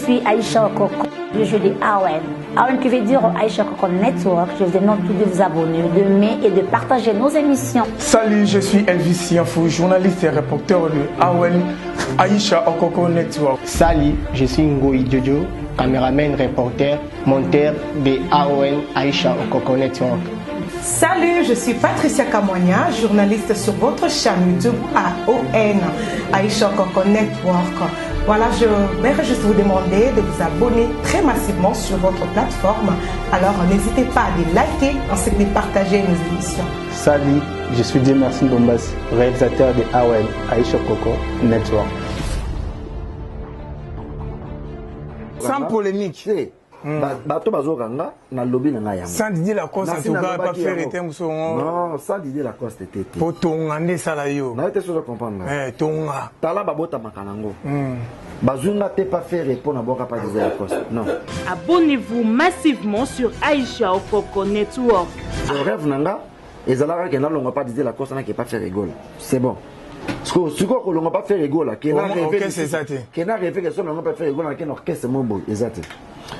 suis Aïcha Okoko, je joue des AON. AON qui veut dire Aïcha Okoko Network. Je vous demande de vous abonner, d'aimer et de partager nos émissions. Salut, je suis Elvis Sianfou, journaliste et reporter de AON Aïcha Okoko Network. Salut, je suis Ngoï Jojo, caméraman, reporter, monteur de AON Aïcha Okoko Network. Salut, je suis Patricia Kamonia, journaliste sur votre chaîne YouTube AON Aïcha Okoko Network. Voilà, je vais juste vous demander de vous abonner très massivement sur votre plateforme. Alors n'hésitez pas à les liker ainsi que de partager nos émissions. Salut, je suis Dieu-Merci Dombas, réalisateur de AON Aïcha Okoko Network. Sans polémique. Sans Didier Lacoste, en tout cas, pas faire été non, sans Didier Lacoste était. Pour ton année salayo. Non, tu sais comprendre. Tonga. Tala babota makanango. Bazunga t'es pas fait répondre à Boka pas Didier Lacoste. Non. Abonnez-vous massivement sur Aïcha Okoko Network. Je rêve nanga. Et Zalara qui n'a pas Didier Lacoste n'a pas fait rigole. C'est bon. Ce qu'on n'a pas fait rigole, qui n'a rêvé que son n'a pas fait rigole, qui n'a orchestre mon boy, exact.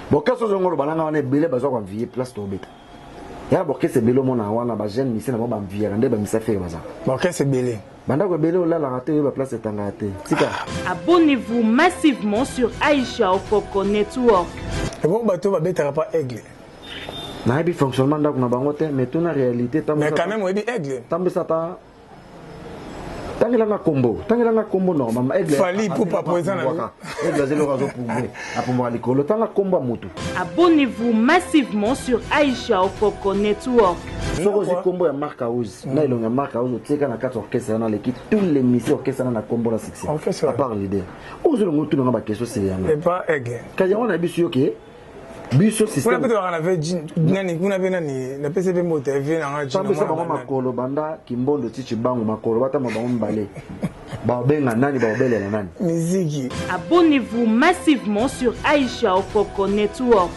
Bon, qu'est-ce que vous avez on est belé, besoin qu'on vie place de bête. Il y a beaucoup de belé, mon awana, ma jeune, mission, on va vie, on va faire ça. Bon, qu'est-ce que belé? Banda ko belé, on l'a raté, la place est en raté. Abonnez-vous massivement sur Aïcha Okoko Network. Et bon, bateau va bête pas aigle. Na bi fonctionnement donc na bangote, mais tout na réalité. Mais quand même, on est aigle. Tambe ça ta. Tangilanga combo normal aigle fali pour pas poser aigle zelo razo pour likolo tanga combo mutu. Abonnez-vous massivement sur Aïcha Okoko Network. Soko zi combo ya marque house na ilonga marque house tseka na 4 orchestre na l'équipe tous les missions orchestre na combo la succès à part l'idée ozo longo tout na ba question c'est yanga et pas aigle kaja on a bisu yoke biso système on a avait nani kuna bena ni na PCB moto TV na ngaji na mama makolo banda kimbondo tichi bangu makolo bata mabango mbale ba benga nani ba belela nani musique. Abonnez-vous massivement sur Aïcha Okoko Network.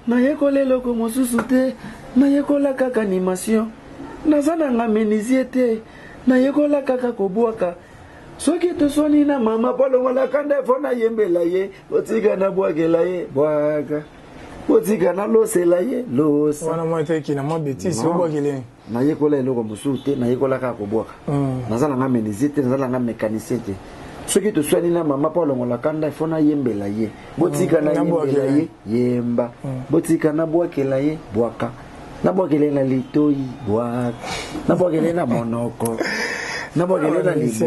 Na yekole loko mosusu te na yekola kaka animation nazana nga menisiete na yekola kaka kobwaka soki to soni na mama polo wala kanda fona yembela ye otika na bwakela ye bwaka otika na losela ye losa wana moi te ki na moi bêtise o bwakele na yekola eloko mosusu te na yekola kaka kobwaka nazala nga menisiete nazala nga mécanicien te soki to soni na mama polo wala kanda fona yembela ye botika na yembela ye yemba botika na bwakela ye bwaka na bwakele na litoi bwaka na bwakele na monoko na bwakele na libo.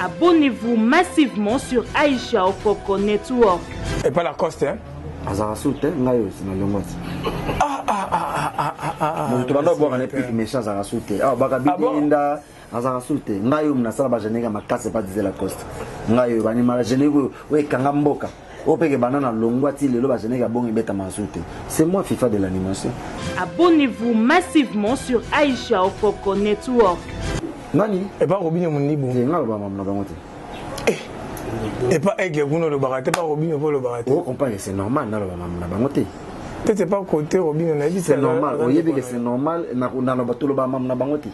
Abonnez-vous massivement sur Aïcha Okoko Network. Et pas la coste hein. Azarasute ngayo sina longoti. Mon tobanda bwaka ne plus méchant Azarasute. Ah baka bidinda Azarasute ngayo mnasala ba jenega makase pas Didier Lacoste. Ngayo bani mala jenego we kanga mboka. Opeke banana longwati lelo ba jenega bongi beta masute. C'est moi FIFA de l'animation. Abonnez-vous massivement sur Aïcha Okoko Network. Nani? Et pas Robinho Monibo. C'est ngalo ba mamna bangote. Et pas aigle Bruno le baraté pas Robinho pour le baraté. Oh compagne c'est normal na ba mamna bangote. Peut-être pas côté Robinho na dit c'est normal. Oyebi que c'est normal na ba tolo ba mamna bangote.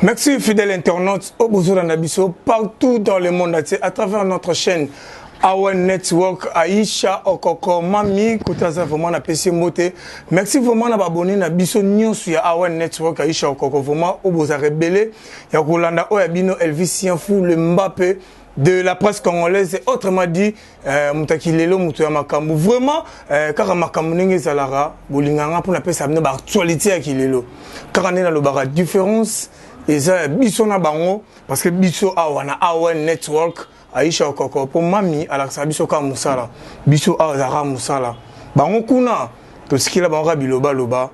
Merci fidèles internautes au Bouzou Nabiso partout dans le monde entier à travers notre chaîne AON Network Aïcha Okoko Mami Koutaza vraiment na PC Moté. Merci vraiment na abonné na biso nyonso ya AON Network Aïcha Okoko vraiment au Boza rebelle ya Kolanda o ya bino Elvis Sianfou le Mbappé de la presse congolaise, et autrement dit, Moutakilelo, Moutoya Makambu. Vraiment, car Makambu n'est pas là, Bolinganga pour la paix, ça venait d'actualité à Kilelo. Car on est dans la différence, et ça, Bisso na bango, parce que Bisso a Awen Network, Aisha Okoko, pour Mami, alors ça Bisso ka Moussala, Bisso a Zara Moussala. Bango kuna, tout ce qui est là, bango biloba loba.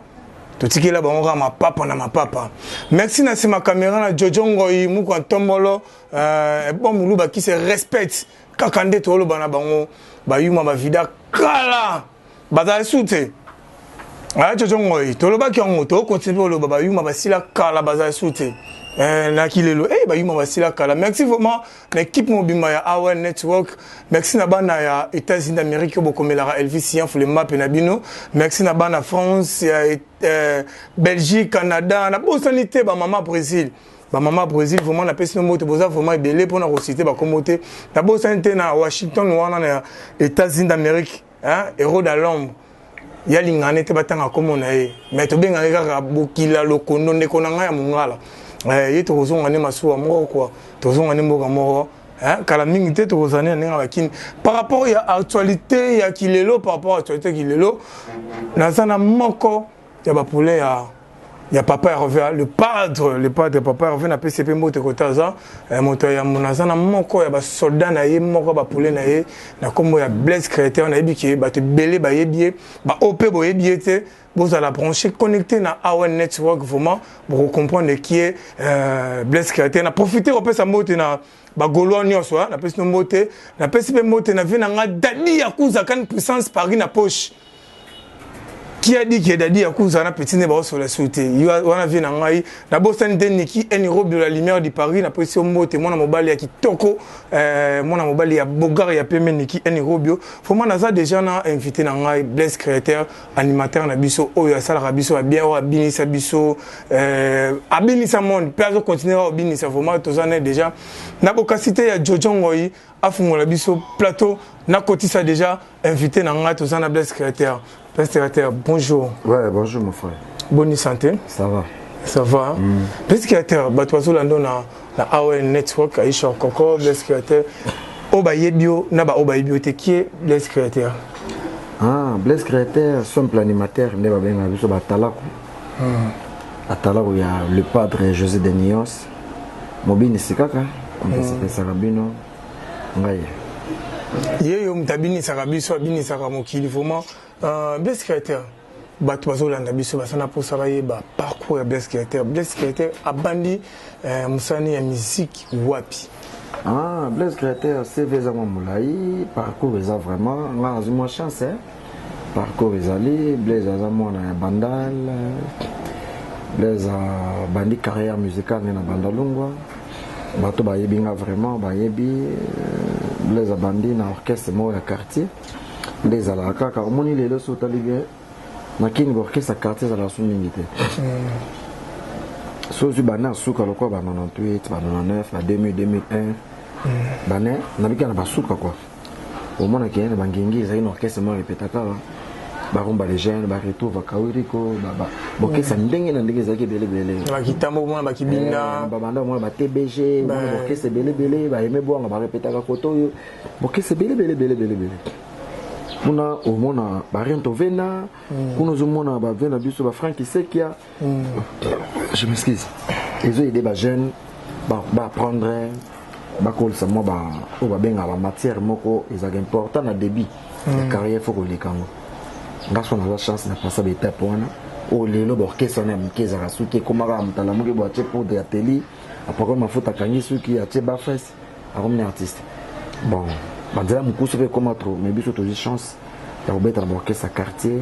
Tout ce qui est là, bango ma papa na ma papa. Merci na ma caméra na Jojo Ngoyi, Mouko Tombolo, bon Moulouba qui se respecte. Kakande tolo bana bango, ba yuma ba vida kala. Baza soute. Ah Jojo Ngoyi, tolo ba ki on to continue lo ba yuma ba sila kala baza soute. Na kilelo ba yuma ba sila kala. Merci vraiment l'équipe mobima ya Awen Network. Merci na bana ya États-Unis d'Amérique boko melara Elvis Sian pour le map na bino. Merci na bana France, Belgique, Canada, na bonsanité ba mama Brésil. Ba mama Brésil vraiment na pesi no moto boza vraiment belé pour na reciter ba komote. Na bonsanité na Washington wana na États-Unis d'Amérique, hein, héros de l'ombre. Ya lingane te batanga komona e. Mais to benga kaka bokila lokondo ndeko na ngaya mungala. Yeto kozonga ne masuwa moko quoi. Tozonga ne mboka moko. Hein, kala mingi te tozane na bakini. Par rapport à actualité ya Kilelo, par rapport à actualité Kilelo, nazana moko ya ba poulet ya papa Hervé, le padre papa Hervé na PCP moto kotaza, moto ya munazana moko ya ba soldat na ye moko ba poulet na ye na kombo ya Blaise Créateur na yebiki ba te belé ba yebie, ba OP bo yebie te. Vous allez brancher, connecter na Awen Network vraiment pour comprendre qui est Blaise Créateur. Na profiter au peu sa moto na ba Gaulois nyonso, na pesi no moto, na pesi pe moto na vina nga dadi ya kuza kan puissance Paris na poche. Qui a dit que dadi ya kuza na petit ne ba sur la souté. Wana vina ngai na bosani deniki eni robe de la lumière de Paris na pesi moto mona mobali ya kitoko mona mobali ya bogar ya peme niki eni robio. Vraiment naza déjà na invité na ngai Blaise Créateur animateur na biso oyo asala ka biso bien o abinisa biso abinisa monde peut continuer à abinisa vraiment tozana déjà na bokasité ya Jojo Ngoyi afungola biso plateau na kotisa déjà invité na ngai tozana Blaise Créateur. Blaise Créateur, bonjour. Ouais, bonjour mon frère. Bonne santé. Ça va. Ça va. Blaise Créateur, batoizo lando na Awen Network Aisha Okoko Blaise Créateur. Oba yebio na ba oba yebio te qui est Blaise Créateur. Ah, Blaise Créateur, simple animateur ne ba benga biso ba talako. Atalako ya le padre José Denios. Mobini sikaka, on peut se sarabino. Ngai. Yeyo mtabini sarabiso abini saramokili vraiment Blaise Créateur bato bazolanda biso basana posa bayeba parcours ya Blaise Créateur. Blaise Créateur abandi musani ya musique wapi? Ah, Blaise Créateur CV ezama mulai, parcours eza vraiment nga azuma chance hein. Parcours ezali Blaise azama na bandal, Blaise bandi carrière musicale na bandalungwa. Bato bayebi nga vraiment bayebi Blaise bandi na orchestre mo ya quartier. Blaise ala kaka omoni lelo so talibé na kini orchestre quartier ala so mingi te. So zu bana suka lokwa ba 98 ba 99 ba 2000 2001 bana na bika na basuka quoi. Omona kene bangingi za ino orchestre mo répétaka ba rumba les jeunes ba retour va kawiriko ba bokesa ndenge na ndenge zaki belebele ba kitambo mona ba kibinda ba banda mona ba TBG mona bokesa belebele ba yeme bonga ba répétaka koto yo bokesa belebele kuna omona ba rento vena kuna zomona ba vena biso ba Frank Sekia je m'excuse ils ont aidé ba jeunes ba prendre ba call ça moi ba o ba benga ba matière moko ils ont important na débit la carrière faut que les kango grâce à la chance na passer l'étape wana o lelo borkesa na mkeza rasuki komara mtala muke bo ache pour de ateli après mafuta kangi suki ache ba fesse a comme artiste bon bandela mukuso pe comme trop mais biso to chance ya obeta na borkesa quartier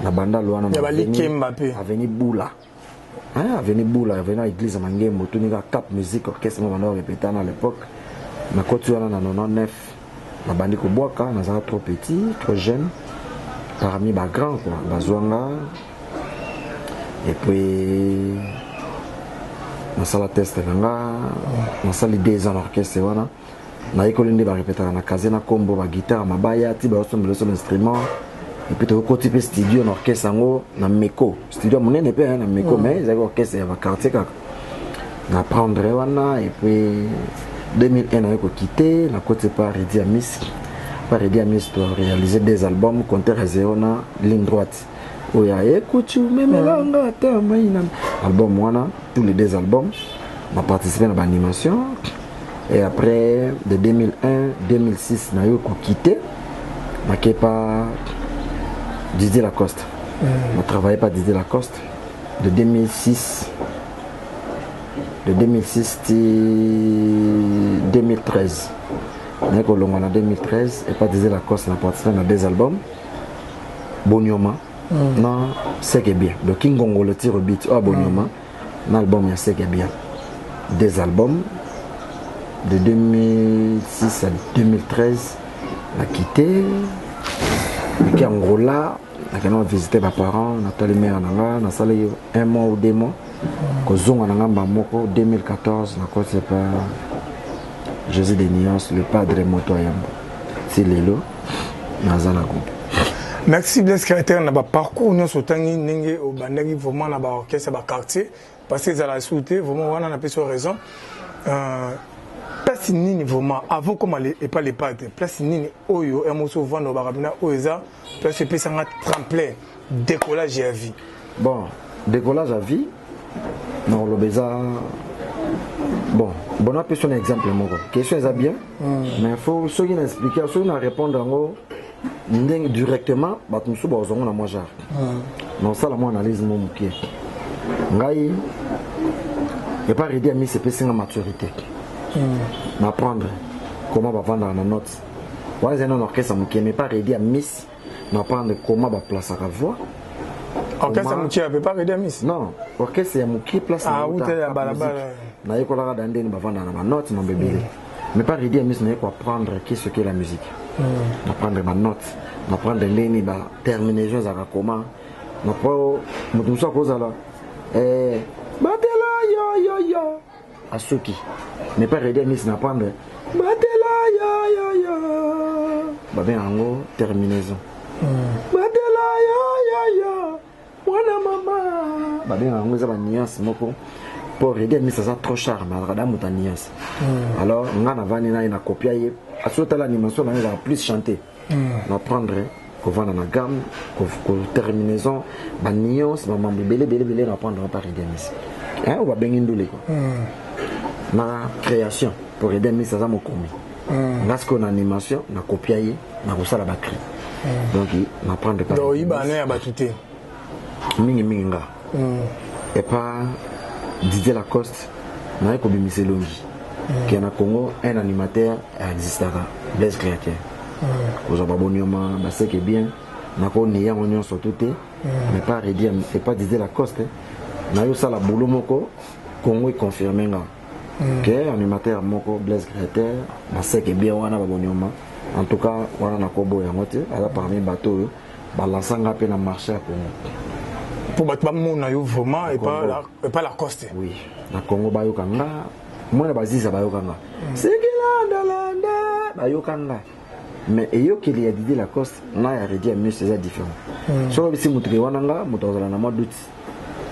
na banda loana ya balike Mbappé avenue Boula hein avenue Boula avenue église Mangembo tunika cap musique orchestre mo banda répéter à l'époque na kotu wana na 99 na bandi ko boaka na za trop petit trop jeune parmi les grands quoi bazwanga et puis na sala test nga na sala 2 ans orchestre wana na école ndé ba répéter na kazena combo ba guitare mabaya ti ba osombe son instrument et puis to côté pe studio na orchestre ngo na Meko studio monene pe na Meko mais za orchestre ya ba quartier kaka na prendre wana et puis 2001 on a quitté la côte par Redi Amis. Par Redi Amis pour réaliser des albums Compteur à zéro na ligne droite. Oh ya écoute même là album moi tous les deux albums m'a participé dans l'animation et après de 2001 2006 na yo quitté marqué par Didier Lacoste. On travaillait pas Didier Lacoste de 2006 à 2013. On est en 2013 et pas Didier Lacoste on a participé dans deux albums. Bonyoma non c'est que bien le King Gongo le tire beat ah Bonyoma l'album il y a c'est que bien des albums de 2006 à 2013 on a quitté et en gros là on a visité mes parents on a allé mère on a salé un mois ou deux mois kozonga na ngamba moko 2014 na quoi c'est pas José de Nuance le padre moto yambo c'est lelo nazala groupe. Merci Blaise Créateur na ba parcours nous sotangi nenge au bandaki vraiment na ba orchestre ba quartier parce que ça la souté vraiment on a peu sur raison place nini vraiment avant comme aller et pas les pattes place nini oyo emoso vendre ba rabina oza place pe sanga tremplin décollage à vie. Bon décollage à vie non le beza bon on a question exemple moko question est bien mais faut ceux qui expliquer ceux qui répondre en directement batumsu bazongo na moi genre non ça la moi analyse mon mukie ngai et pas aider à mis c'est pessinga maturité m'apprendre comment va vendre la note ouais un orchestre mukie mais pas aider à miss m'apprendre comment va placer la voix orchestre mukie peut pas aider à miss non orchestre ya mukie place ah où t'es à balabala na yekola ka ndeni ba vendre na note na bébé mais pas aider à miss na quoi apprendre qu'est-ce qu'est la musique apprendre ma note apprendre les terminaisons à comment na po mutu so ko zala batela yo à ceux qui mais pas aider miss na apprendre batela yo ba bien en terminaison batela yo mwana mama ba bien en za ba nuance moko pour aider miss ça trop charme à muta nuance alors ngana vani na copier à ce l'animation on va plus chanter on apprendre qu'on va dans la gamme qu'on terminaison ba nuance ba mambe belé on apprendre par aider miss hein on va bien indulé quoi na création pour aider miss ça mo komi parce qu'on animation na copier na ko sala ba cri donc on apprendre par donc il ba na ba tuté mingi nga et pas Didier Lacoste na ko bimise longi qui en a Congo un animateur existera Blaise Créateur aux abonnés bah c'est que bien na ko ni ya onyo sototé mais pas redire et pas Didier Lacoste na yo sala boulot moko Congo est confirmé nga que animateur moko Blaise Créateur bah c'est que bien wana abonnés en tout cas wana na ko boya moté ala parmi bateau ba lansanga pe na marché à Congo pour battre mon ayo vraiment et pas la coste oui na Congo ba yo kanga moi na baziza ba yo kanga c'est que landa ba yo kanga mais eyo qui a dit la coste na ya redire mieux c'est différent so si mutuke wananga mutozala na maduti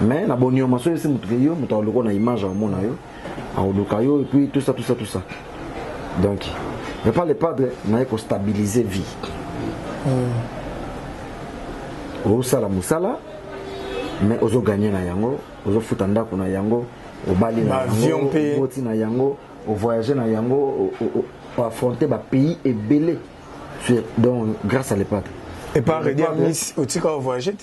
mais na bonio maso si mutuke yo mutoloko na image au mona yo au lokayo et puis tout ça donc mais pas les padres na ko stabiliser vie o sala musala mais ozo gagner na yango ozo futanda ko na yango au bali na yango boti na yango au voyager na yango au affronter ba pays et belé donc grâce à les pattes et pas redire miss au tika au voyager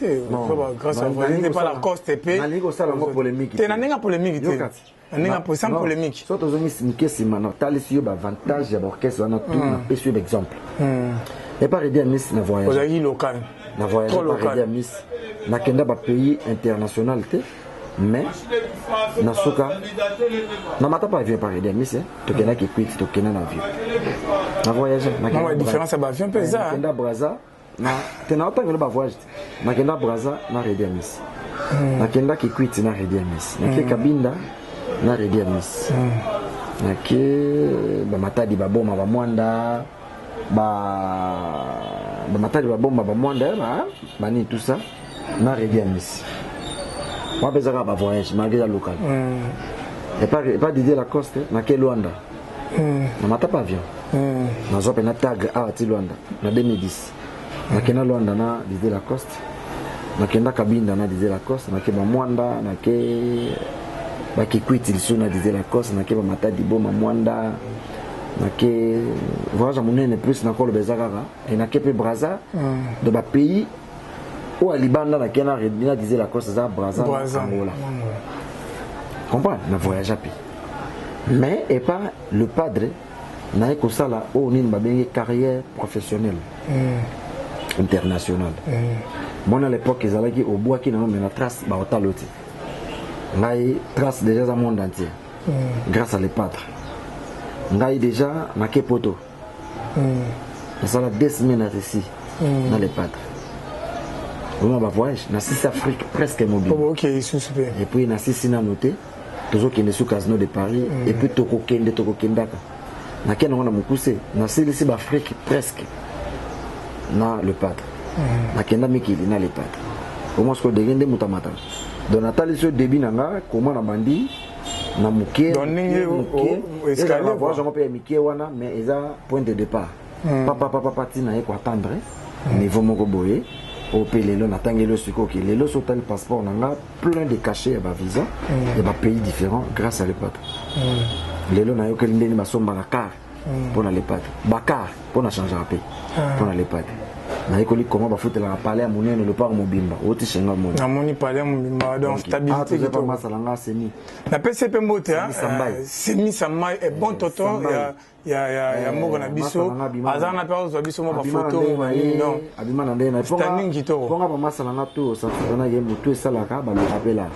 grâce à voyager pas la coste épée na lingo sala ngo polémique te na ninga polémique te ninga pour sans polémique so tozo miss mikesi mana tali ba avantage ya orchestre na tout na pesu exemple et pas redire miss na voyage voyage local na voyage pas redire miss na kenda ba pays international te mais na soka na mata pas avion par aider miss to kena ki quit to kena na avion na voyage na kena différence ba avion pesa kenda braza na tena autant que ba voyage na kenda braza na aider miss na kenda ki quit na aider miss na ke kabinda na aider miss na ke ba matadi ba boma ba mwanda ba matadi ba boma ba mwanda ba ni tout ça na aider miss moi besoin de voyage malgré la locale et pas Didier Lacoste na ke Luanda na mata pas avion na zo pena tag a ti Luanda na 2010 na kena Luanda na Didier Lacoste na kenda Kabinda na Didier Lacoste na ke ba Mwanda na ke ba Kikwiti liso na Didier Lacoste na ke ba Matadi Boma Mwanda na ke voyage monene plus na ko le bezakaka et na ke pe Brazza de ba pays où à Libanda na kena redina Didier Lacoste za Brazza Angola comprends na voyage à pays mais et pas le padre na ko sala o ni ba bengi carrière professionnelle internationale moi à l'époque ils allaient au bois qui n'a même la trace ba otaloti ngai trace déjà dans le monde entier grâce à les padres ngai déjà na kepoto ça la 2 semaines ici dans les padres on va voyage na 6 Afrique presque mobile et puis na 6 na noté toujours qui est sous casino de Paris et puis toko kendaka na kena on a mukuse na ici Afrique presque na le padre na kenda mikili na le padre au moins que degende mutamata donc natali so début nanga comment na bandi na muke escalier voyage on peut miké wana mais eza point de départ papa tina ko attendre niveau moko boye au pelelo na tangelo siko ki lelo so tal passeport nanga plein de cachets ba visa et ba pays différents grâce à le padre lelo na yo kelinde ni basomba na car pour na le padre bakar pour na changer un pays pour na le padre na ekoli comment ba foutre la palais à monene le parc mobimba oti chenga moni na moni palais mobimba donc stabilité qui tombe masalanga semi na PCP mote semi samai et bon toto ya moko na biso azana pa zo biso mo ba photo non abima na ndena standing kitoko ponga ba masalanga to ça na ye moto salaka ba le rappela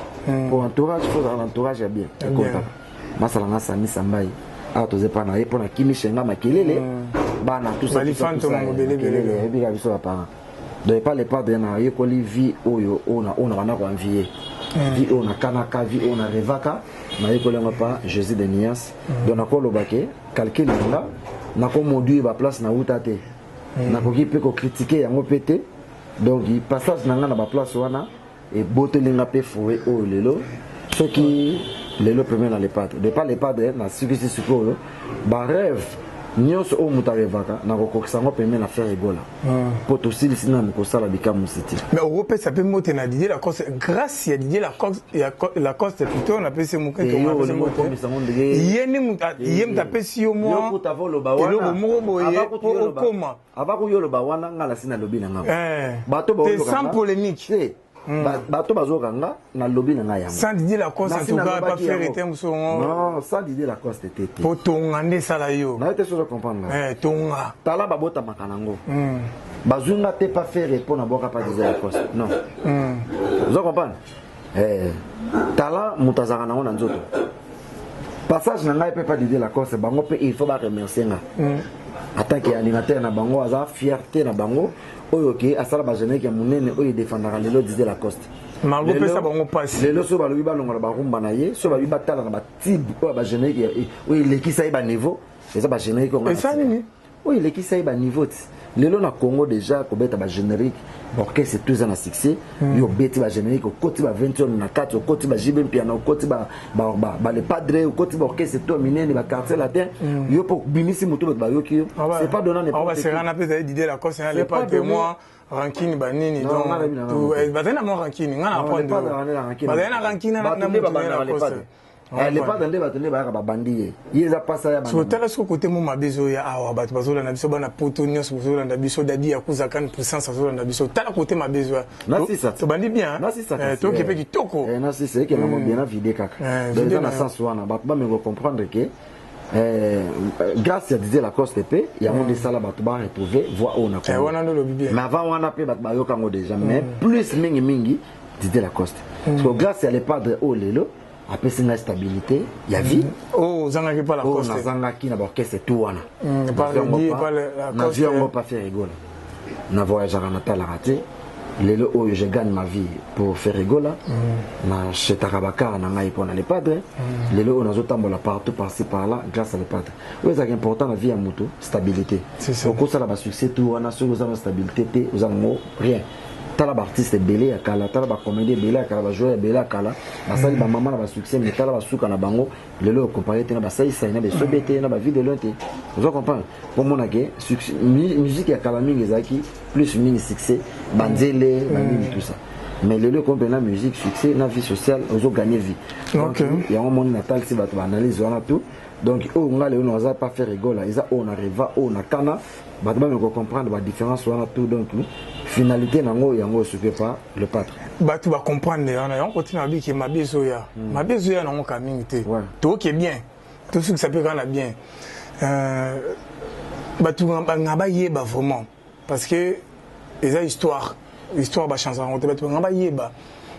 pour entourage faut un entourage bien contact masalanga sami sambai a toze pa na ye pona kimi chenga makelele bana tout ça belele et bien biso pa donc pas les padres na ye ko li vie oyo ona bana ko envier vie ona kanaka vie ona revaka na ye ko lenga pa Jésus de Nias donc na ko lobake calcul là na ko module ba place na utate na ko ki pe ko critiquer yango pété donc il passage na ba place wana et botelinga pe foué o lelo ce qui lelo premier na les padres de pas les padres na sukisi sukolo ba rêve nyos o mutarevaka na kokokisa ngo peme na faire egola poto sili sina mukosala bikamu city mais Europe ça peut monter na Didier Lacoste grâce à Didier Lacoste plutôt on appelle ce mouka que moi yeni muta yem tapesi yo moi eloko moko boye okoma abaku yo loba wana ngala sina lobi na ngabo bato ba sans polémique bato bazokanga na lobi na ngaya sans Didier Lacoste en tout cas pas faire éteindre son non sans Didier Lacoste tete pour tongande sala yo na été sûr comprendre tonga tala babota makanango bazunga te pas faire répondre à boka pas Didier Lacoste non vous comprenez tala mutazaka nango na nzoto passage na ngai pe pas Didier Lacoste bango pe il faut ba remercier nga attaque animateur na bango aza fierté na bango oyo ke asala ba jeune ke munene oyo défendra lelo Didier Lacoste margo pesa bango passe lelo so balobi balongola ba rumba na ye so babi batala na ba tib oyo ba jeune ke oyo lekisa ye ba niveau eza ba jeune ke ngana esa nini oyo lekisa ye ba niveau lelo na Congo déjà ko beta ba générique orchestre tous en succès yo beti ba générique ko koti ba 21 na 4 ko koti ba jibe piano ko koti ba le padre ko koti ba orchestre to minene ba quartier latin yo pour bimisi moto ba yo ki c'est pas donnant on va se rendre peut-être Didier Lacoste na le pas de moi ranking banini donc bazana mo ranking ngana prendre bazana ranking na Lacoste les pas dans les bâtonnets ba bandi ils a passé ya so tala so côté mo mabezo ya awa bato bazola na biso bana poto nyos bazola na biso dadi ya kuzaka puissance bazola na biso tala côté mabezo na si ça to bandi bien to ke pe kitoko na si c'est que na mo bien na vidé kaka dans un sens wana bato ba me comprendre que grâce à Didier Lacoste pe ya mo de sala bato ba retrouver voix on a mais avant on a pe bato ba yo kango déjà mais plus mingi Didier Lacoste parce que grâce à les padres au lelo après c'est la stabilité il y a vie oh zangaki pas la coste oh zangaki na orchestre tout wana pas la coste on va pas faire rigoler na voyage à Natal raté lelo oyo je gagne ma vie pour faire rigoler na chetarabaka na ngai pona les padres lelo on a zotambola partout par-ci par-là grâce à les padres oui c'est important la vie à moto stabilité au cours ça la succès tout wana sur la stabilité te vous avez rien tala ba artiste belé à kala tala ba comédie belé à kala ba joueur belé à kala basali ba maman na ba succès mais tala ba suka na bango lelo comparé te na ba sai sai na ba sobete na ba vidéo lonte vous comprenez pour mon aké musique ya kala mingi zaki plus mingi succès banzele banini tout ça mais lelo comme la musique succès na vie sociale ozo gagner vie donc il y a un monde natal si ba analyse on a tout donc on nga lelo on va pas faire rigoler ils on arrive on a kana ba ba me comprendre la différence on a tout donc finalité nango yango suke pas le pâtre batu ba comprendre on continue à dire que mabezo ya nango ka mingi te to qui est bien tout ce que ça peut quand bien batu ngaba yeba vraiment parce que les histoire ba chance on te batu ngaba yeba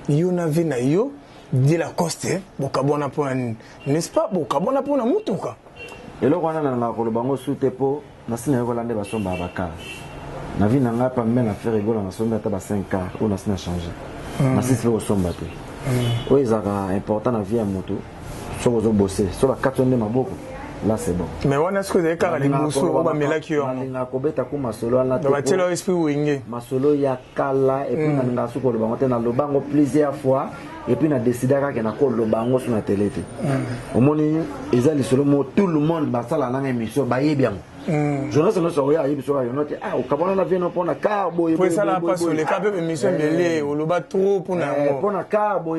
yo na vie na yo de la coste bokabona pona n'est-ce pas bokabona pona mutuka eloko wana na ko bango sute po na sina ko lande ba somba baka na vie na ngapa mais na faire rigoler na somba ta ba 5 ans on a sina changer na sisi ko somba te o ezaka important na vie ya moto so ko zo bosser so ba 4 nde maboko là c'est bon mais on est-ce que vous avez car les morceaux on va mela ki yo na ko beta ko masolo na te ba telo esprit wenge masolo ya kala et puis na ngasu ko bango te na lobango plusieurs fois et puis na décidé que na ko lobango sur la télé te omoni ezali solo mo tout le monde ba sala na émission ba yebiang journaliste no so ya yebi so ya note ah ukabona na vino pona carbo pour ça la passe sur les cap émission belé o loba trop pour na pona carbo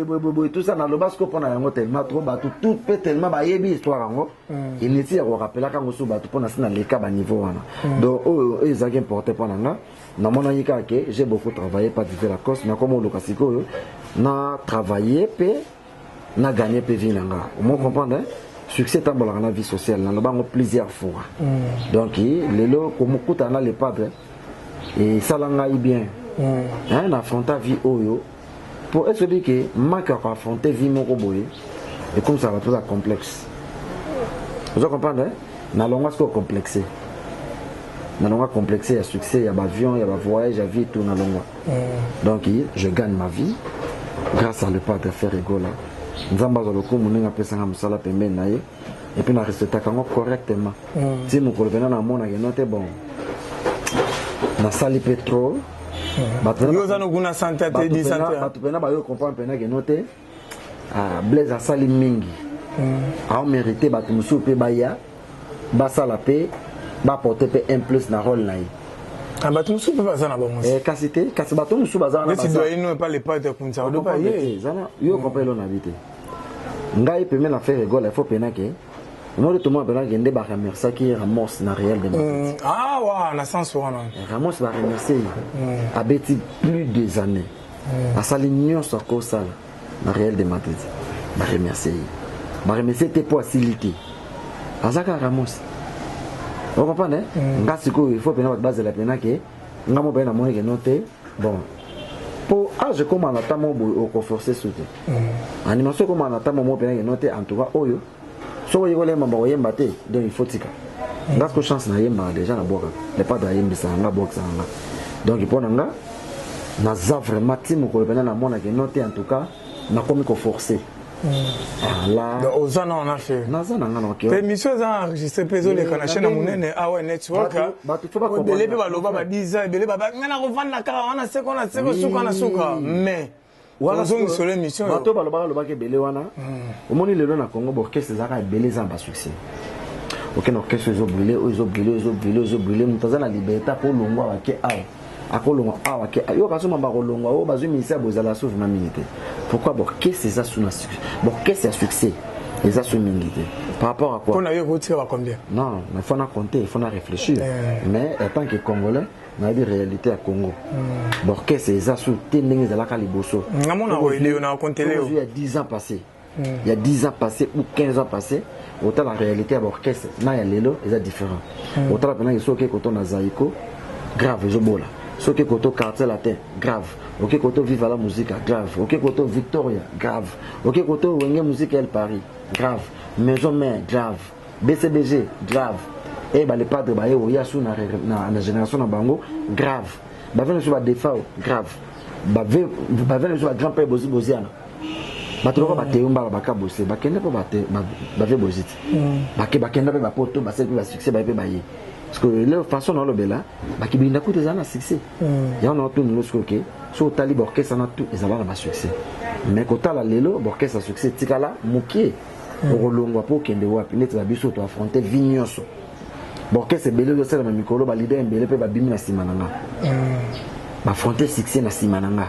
tout ça na loba sco pona yango tellement trop ba tout peut tellement ba yebi histoire yango initi ya ko rappeler quand so ba tout pona sina les cas ba niveau wana donc ezaki importé pona nga na mona yika ke j'ai beaucoup travaillé pas de la cause mais comme o lokasiko na travailler pe na gagner pe vie nanga on comprendre succès tambola na vie sociale na bango plusieurs fois donc lelo comme kuta na le padre et salanga bien hein affronter vie oyo pour être dit que manque à affronter vie moko boye et comme ça va tout complexe vous comprenez na longa ce complexé na longa complexé ya succès ya ba avion ya ba voyage ya vie tout na longa donc je gagne ma vie grâce à le padre faire rigoler nzamba za lokumu ninga pesa nga musala pembeni na ye et puis na respecta kango correctement si mo kolobena na mona ke note bon na sali petro yo za no guna santé te di santé ba tu pena ba yo comprendre pena ke note blaise a sali mingi a mérité ba tu musu pe ba ya ba sala pe ba porter pe un plus na rôle na ye bato musu pe baza na bango kasi bato musu baza na bango tu dois ne pas les pas de kunza do pas ye zana yo comprendre na vite ngai pe na faire rigole il faut pena ke moi tout monde pena ngende ba remercier qui Ramos na réel de ah wa na sens wana Ramos va remercier a beti plus des années a sali nyonso ko sala na réel de Madrid ba remercier te pour faciliter azaka Ramos. Vous comprenez? Il faut que base la pena que nga mo bena moye que noter bon pour je comme en attendant au forcer sauter animation comme en attendant mo bena que noter en tout cas oyo so yo le mamba yemba te donc il faut tika parce que chance na yemba déjà na boka le pas da yemba ça nga boxa nga donc pour nga na za vraiment timo ko bena na mona que noter en tout cas na comme ko forcer là aux ans on a fait l'émission a enregistré peso les canachés na munene awa network belé pe baloba ba 10 ans belé baba ngana ko vanda ka on a seko suka na suka mais wala zongi sur l'émission bato baloba ke belé wana omoni lelo na Congo orchestre zaka belé za ba succès aucun orchestre zo brûlé mutazana liberté pour longwa wa ke awa akolonga awa ke yo kasoma ba kolonga o bazwi ministère bozala sauve na minute pourquoi bon qu'est-ce ça sous na succès bon qu'est-ce que succès les a sous minute par rapport à quoi on a eu retirer combien non il faut na compter il faut na réfléchir mais en tant que congolais on a des réalités à Congo bon qu'est-ce ça sous tending de la caliboso ngamona o ile on a compté il y a 10 ans passés il y a 10 ans passés ou 15 ans passés autant la réalité à l'orchestre na ya lelo est différent autant la pena que soke koto na zaiko grave zobola ce qui est quartier latin, grave. Ok, koto vive à la musique, grave. Ok, koto Victoria, grave. Ok, koto Wenge Musique El Paris, grave. Maison Mère, grave. BCBG, grave. Et bah les padres, bah y a sous la génération na bango, grave. Bah venez sur la défao, grave. Bah venez sur la grand-père Boziana. Bah tu vois bah teumba bah kabose, bah kende pas bah ve bozit. Bah kende pas bah poto, bah c'est le succès bah pe bah y. parce que la façon dans le bela bah qui binda coup des années succès il y en a tout nous ce que sur tali orchestre na tout ils avaient un succès mais quand la lelo orchestre succès tikala moké rolongwa pour kende wapi net la biso to affronter vignoso orchestre belé de ça na mikolo ba leader mbele pe ba bimi na simananga ba affronter succès na simananga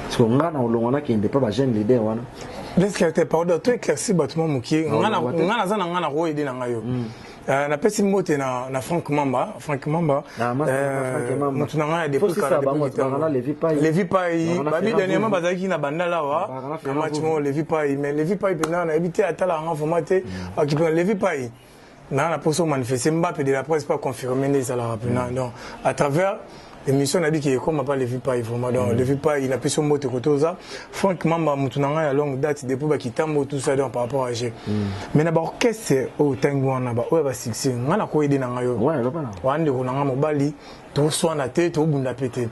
parce que ngana olongona kende pa ba jeune leader wana Est-ce que pardon toi éclairci bâtiment moké ngana za ngana ko aider na ngayo na pesi mote na Frank Mamba mutu na nga depuis Levi Pai babi dernièrement bazaki na bandala wa na match mo Levi Pai mais Levi Pai pena na éviter atala nga formaté qui prend Levi Pai na poso manifester Mbappé de la presse pas confirmer les salaires donc à travers l'émission a dit qu'il comme pas Levi Pai vraiment donc Levi Pai il a pris son mote kotoza Frank Mamba mutu na nga ya longue date depuis ba kitambo tout ça donc par rapport à G mais na ba orchestre au tango na ba o ba succès ngana ko aider na ngayo wande ko na nga mobali to so na te to bunda pété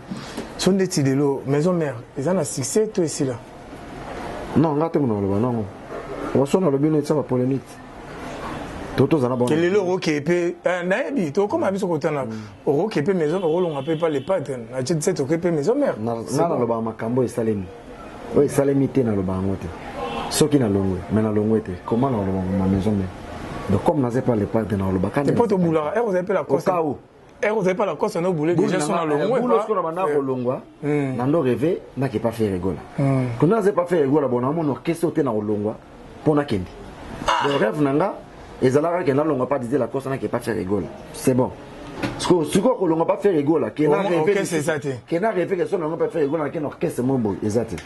son de tidelo maison mère ils ont un succès tout ici là non ngate mo lo non o so na lo bino ça va polémique toto zana bon quel est le roquepé naebi to comme abiso kotana roquepé maison rolonga pe pas les patrons na jet set roquepé maison mère na lo ba makambo esalemi o esalemi te na lo ba ngote soki na longwe mais na longwe te comment na lo ba maison mère donc comme na pas les patrons na lo ba kana pas to boulard vous avez pas la coste vous avez pas la coste na boulé déjà sur na longwe boulard sur na longwa na ndo rêver na ke pas faire rigola quand na pas faire rigola bon na mon orchestre te na longwa pona kendi le rêve nanga et ça là que là on va pas dire la course n'a qui pas faire rigole c'est bon ce que on va pas faire rigole qui n'a rêvé c'est ça qui n'a rêvé que ça on va pas faire rigole qui orchestre mon beau exact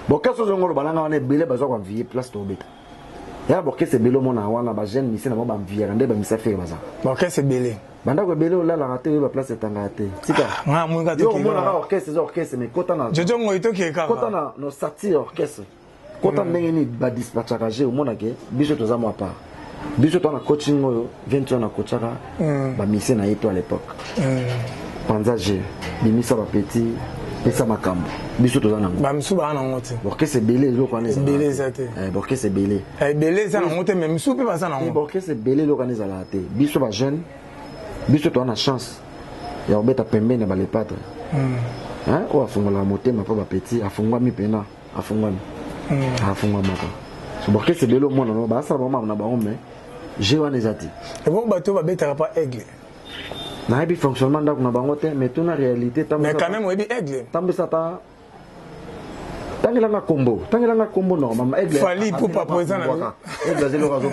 bon quand ça on va là on est belé besoin qu'on vie place to bête ya bon que c'est belé mon wana ba jeune ici na ba vie rende ba misa faire baza bon que c'est belé banda ko belé là la raté ba place tanga te tika nga munga to ki mon orchestre mais kota na jojo ngoito ki ka kota na no satire orchestre kota ndenge ni ba dispatchage au mona ke biso to za mo part biso to na coaching oyo 20 ans na coachaka ba mission na yeto à l'époque panza G bimisa ba petit pesa makambo biso to za nango ba misu ba na ngote borke c'est belé lo kwaneza belé ça te borke c'est belé belé ça na ngote mais misu pe ba ça na ngote borke c'est belé lo kwaneza la te biso ba jeune biso to na chance ya obeta pembeni ba les patre o afungola motema pa ba petit afungwa mi pena afungwa maka so borke c'est belé mo na ba ça ba ma na ba mais j'ai un ezati et bon bateau va bettre pas aigle na bi fonctionnement donc na bango te mais tout na réalité mais quand même oui aigle tambe ça ta tangela kombo normalement aigle fali pour pas président aigle zelo razo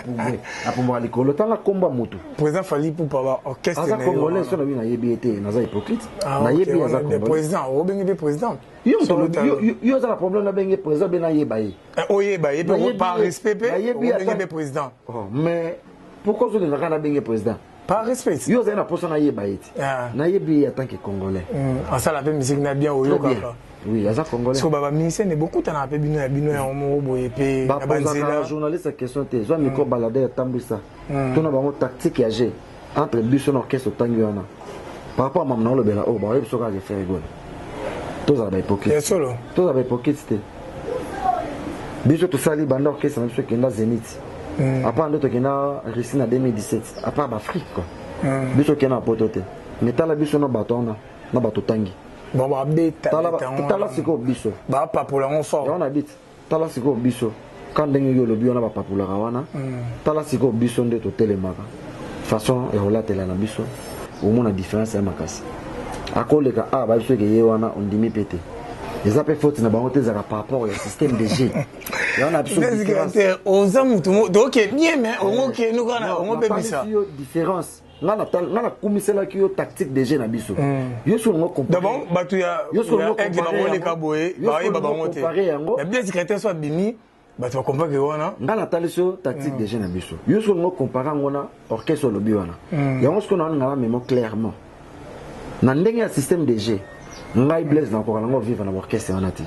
pour moi likolo tanga kombo moto président fali pour pas orchestre na congolais so na bi na yebité na za hypocrite na yebi za congolais président o bengi président yo za problème na bengi président be na yebaye o yebaye par respect pe o bengi président mais pourquoi vous n'avez pas bien président par respect yo za na posa na yebaye na yebi en tant que congolais ça la musique na bien o yo kaka oui ya za congolais so baba ministre ne beaucoup tana pe bino ya mo boye pe na banzela journaliste question te zo micro balader tambisa to na bango tactique ya jeu entre biso na orchestre tangi wana par rapport à mamna lo bela o ba yeb so ka je faire rigole to za ba hypocrite solo to za ba hypocrite te biso to sali banda orchestre na biso kenda Zénith après ndo to kenda Russie na 2017 après Afrique quoi biso kena potote mais tala biso na batona na batotangi bon ba beta tala siko biso ba papola on fort on habite tala siko biso quand ndenge yo lobi on ba papola wana tala siko biso nde to telemaka façon et relatela na biso au moins la différence ya makasi akoleka ba biso ke ye wana on dimi pété les appels fautes na bango te za par rapport au système de G et on a différence aux amutu donc bien mais on que nous on peut bisa différence ngana kumisela ki yo tactique de jeu na biso yo so ngo comparer d'abord batu ya aigle ba ngole ka boye ba ye ba ngote mais bien secrétaire soit bimi batu va comprendre que wana ngana taliso tactique de jeu na biso yo so ngo comparer ngona orchestre lobi wana yango ce qu'on a ngala memo clairement na ndenge ya système de jeu ngai blaise na ko ngo vivre na orchestre wana ti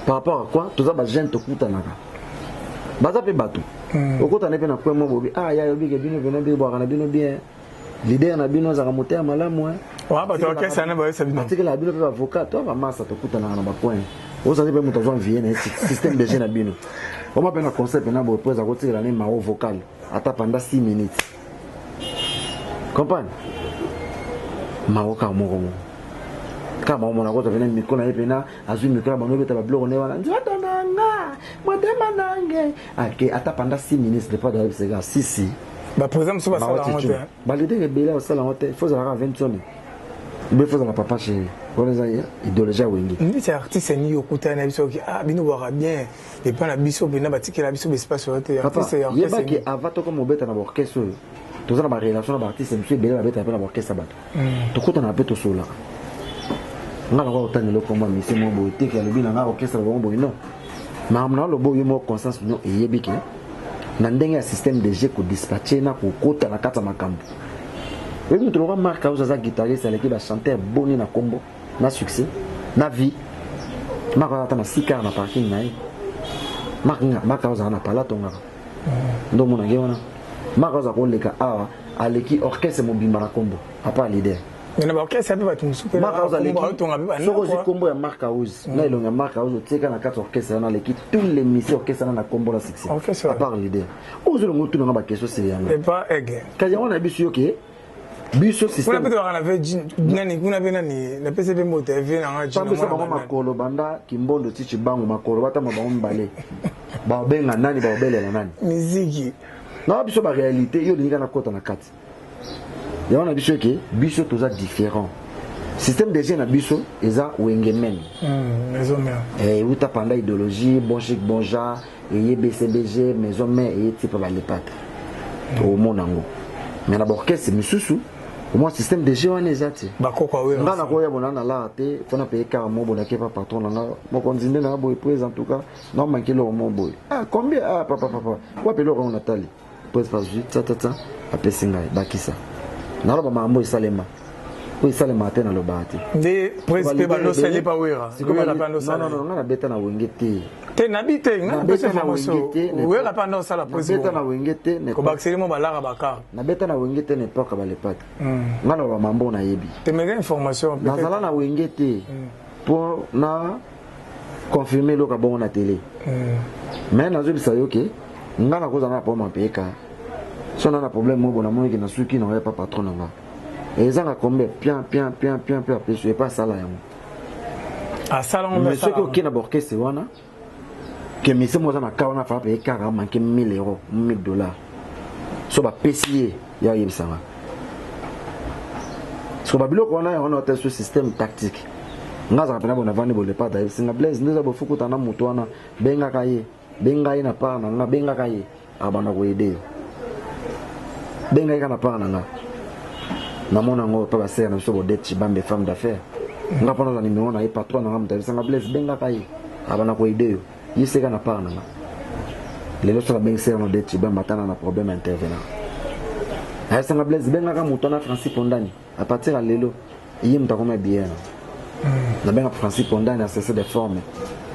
par rapport à quoi tout ça ba jeune to kutanaka baza pe bato okota nepe na kwa mobobi ya yobi ke bino bino be bwa kana bino bien leader na bino za kamotea malamu wa bato orchestre na ba sabino article la bino pe avocat to ba massa to kutana na ba point o za pe muto zo vie na système de jeu na bino o ma pe na concept na bo pose ko tira na ma vocal ata pendant 6 minutes comprendre maoka moko kama on a ko tavena miko na epena azui miko ba no beta ba blog ne wana nzata nanga modema nange ake ata pendant 6 minutes de pas de c'est gars si ba par exemple so ba sala honte ba le denge bela au sala honte faut avoir 20 tonnes be faut la papa chez on les a idéologie wengi ndi c'est artiste ni okuta na biso ki ah bino wara bien et pas la biso bena batiki la biso espace hote artiste ya yeba ki avato comme obeta na orchestre tous na ba relation na ba artiste monsieur bela ba beta na orchestre bato to kota na beto sola ngala ko tani lo komba misi mo bo te ka lobi na nga orchestre bo bo non ma amna lo bo yo mo conscience no eyebiki na ndenge ya système de jeu ko dispatcher na ko kota na kata makambo oui tu vois marque cause za guitariste avec qui va chanter boni na combo na succès na vie marque ata na sika na parking na marque cause na palato nga ndo mona ngewana marque cause ko leka awa aleki orchestre mo bimba na combo apa leader na ba orchestre ba tumsupe na soko zi combo ya marque house na ilonga marque house tika na kata orchestre na leki tous les missions orchestre na combo la succès à part leader ozo ngo tu na ba question c'est yango et pas ege kaja wana bisu yoke biso système kuna peto kana ve nani kuna pe nani na PCP moto ve na ngaji na mama makolo banda kimbondo tichi bangu makolo bata mabango mbale ba benga nani ba belela nani muziki na biso ba réalité yo linga na kota na kati ya wana biso ke biso toza différent système de jeu na biso eza wengemen maison mère uta panda idéologie bon chic bon genre et BCBG maison mère et type ba les pattes au monango mais na orchestre misusu au moins système de jeu wana ezati bakoko we ngana ko ya bonana la te fona payer car mo bona ke pas patron na mo konzinde na boy prise en tout cas non manquer le mo boy ah combien ah papa quoi pelo on Nathalie pose pas vite ta après singai bakisa na lo ba mambo isalema ko isalema te na lo bati de presque ba no sele pa wera non na beta na wengete te na bite na beta na wengete wera pa no sala pose beta na wengete ne ko bakseli mo balaka baka na beta na wengete ne pas ka ba le pat na lo ba mambo na yebi te mega information na sala na wengete pour na confirmer lo ka bon na télé mais na zo bisa yoke ngana ko za na pa ma peka si on a un problème, on a moins de qui n'aurait pas patron. Et ils ont combien bien, après je ne pas ça là. Ah, ça là, on mais ce qui est d'abord, c'est voilà. Que mes moi, on a quand on a fait payer 40 manqué 1000 euros, 1000 $. Sur la PCA, il y a eu ça. Sur la bilo qu'on a, on a ce système tactique. Nous avons appris à vendre les pâtes. C'est la blaise. Nous avons fait que on a moutouana, benga kaye, na part, na benga kaye, abana ko aider. Benga kana pa nanga na mona ngo pa ba ser na so bo det bambe femme d'affaires nga pona za numéro na e patron na mta sanga bless benga kai abana ko ideo yise kana pa nanga lelo so la benga ser no det bamba tana na problème intervenant ay sanga bless benga ka mutona Francis Pondani à partir à lelo yim ta comme bien na benga Francis Pondani a cessé de former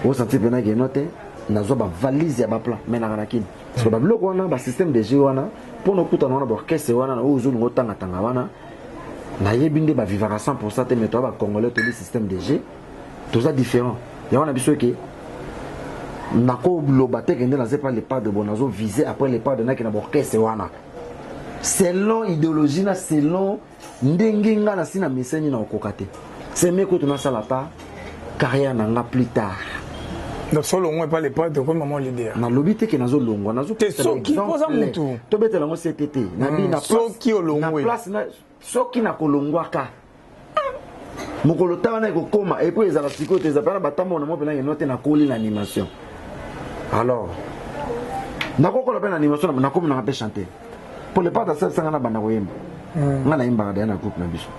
au senti pena que note na zo ba valise ya ba plan mais na kana kini parce que ba bloc wana ba système de jeu wana pour nous kuta na orchestre wana na ozo ngo tanga wana na yebinde ba vivre à 100% te mais toi ba congolais to le système de jeu tout ça différent ya wana biso ke na ko loba te kende na pas les pas de bonazo viser après les pas de na ki na orchestre wana selon idéologie na selon ndenge nga na sina mesenyi na okokate c'est mieux que tu na sala pas carrière na nga plus tard. Donc solo on pas les pas de comme maman l'idée na lobité que nazo longwa nazo te so qui posa mutu to betela ngo CTT na bi na so qui olongwe na place na so qui na kolongwa ka mokolo tawana ko koma et puis ezala psychote ezapana batambo na mo pena note na koli na animation alors na ko kola pena animation na ko na pe chanter pour le pas de ça ngana bana ko yemba ngana yemba da na groupe na biso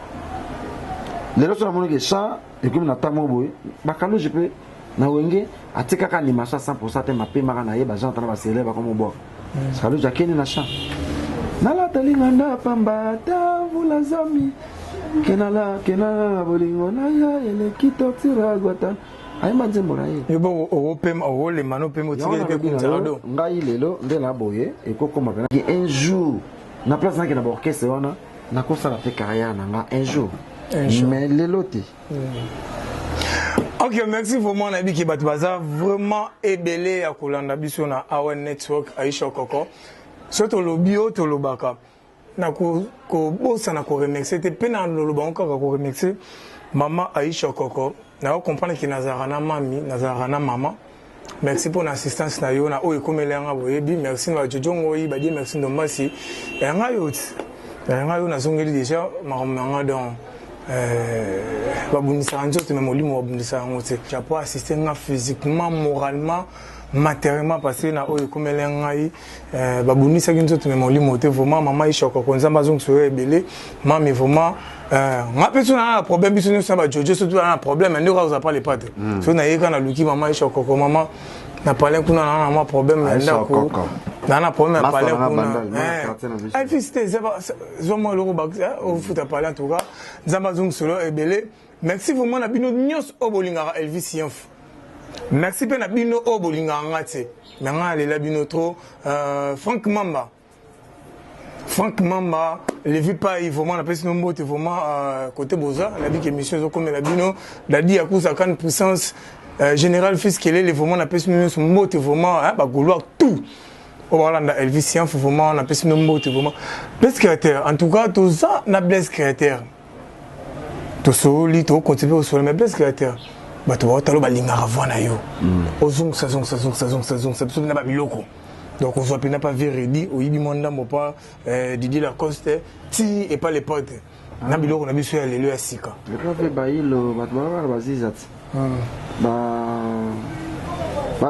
lelo so na mono ke chant et comme na tamo boy bakalo je peux na wenge atika ka animation 100% te mapema kana yeba gens tana ba célèbre comme bo salut jakeni na chant na la talinganda pamba ta vula zami kenala bolingo na ya ele kitotira gwata ayima nzembo na ye yobo opema ole mano pema tikele pe kunzado ngai lelo nde na boye ekokoma pena ki un jour na place na ke na orchestre wana na kosala pe carrière na nga un jour mais lelo te. Ok, merci vraiment Nabi qui bat baza vraiment ébélé à Kolanda biso na Awen Network Aisha Koko. Soto lobio to lobaka. na ko bosa na ko remercier te pe na lolo ba encore ko remercier maman Aïcha Koko na comprendre que nazara na mami nazara na maman. Merci pour l'assistance na yo na o ekomelenga boyebi merci na jojo ngoyi ba di merci ndombasi nga yo na zongeli déjà maromanga dans babundisa nzoto me molimo babundisa ngote ja pour assister nga physiquement moralement matériellement parce que na o ekomelenga yi babundisa nzoto me molimo te vraiment maman ishoko konzamba zong so ebele mami vraiment nga personne a un problème biso ça va jojo surtout un problème ne vous a pas les pattes so na yeka na luki maman ishoko ko maman na parler kuna na ma problème ndako na problème na parler kuna ai fisté zo mo loko ba au foot à parler en tout cas nzamba zong solo ebele merci vraiment na bino nyos obolinga Elvis Yanf merci pe na bino obolinga ngate na ngale la bino trop Franck Mamba, les vues pas vraiment la personne nombre vraiment côté Boza, la vie émission comme la bino, la dit à cause à 40% général fiscal les vraiment la personne nombre vraiment bah gouloir tout. Au Rwanda Elvis Yanf vraiment la personne nombre vraiment blesse créateur. En tout cas tout ça na blesse créateur. Tout soli tout continuer au sol mais blesse créateur. Bah tu vois talo balinga ravana yo. Ozong saison ça na ba biloko. Donc on n'a pas véridique, au Ibi Monda, pas Didier Lacoste, ti et pas les potes. Nabilo, on a vu sur les Sika. Le café Baïl, Batmara, Bazizat.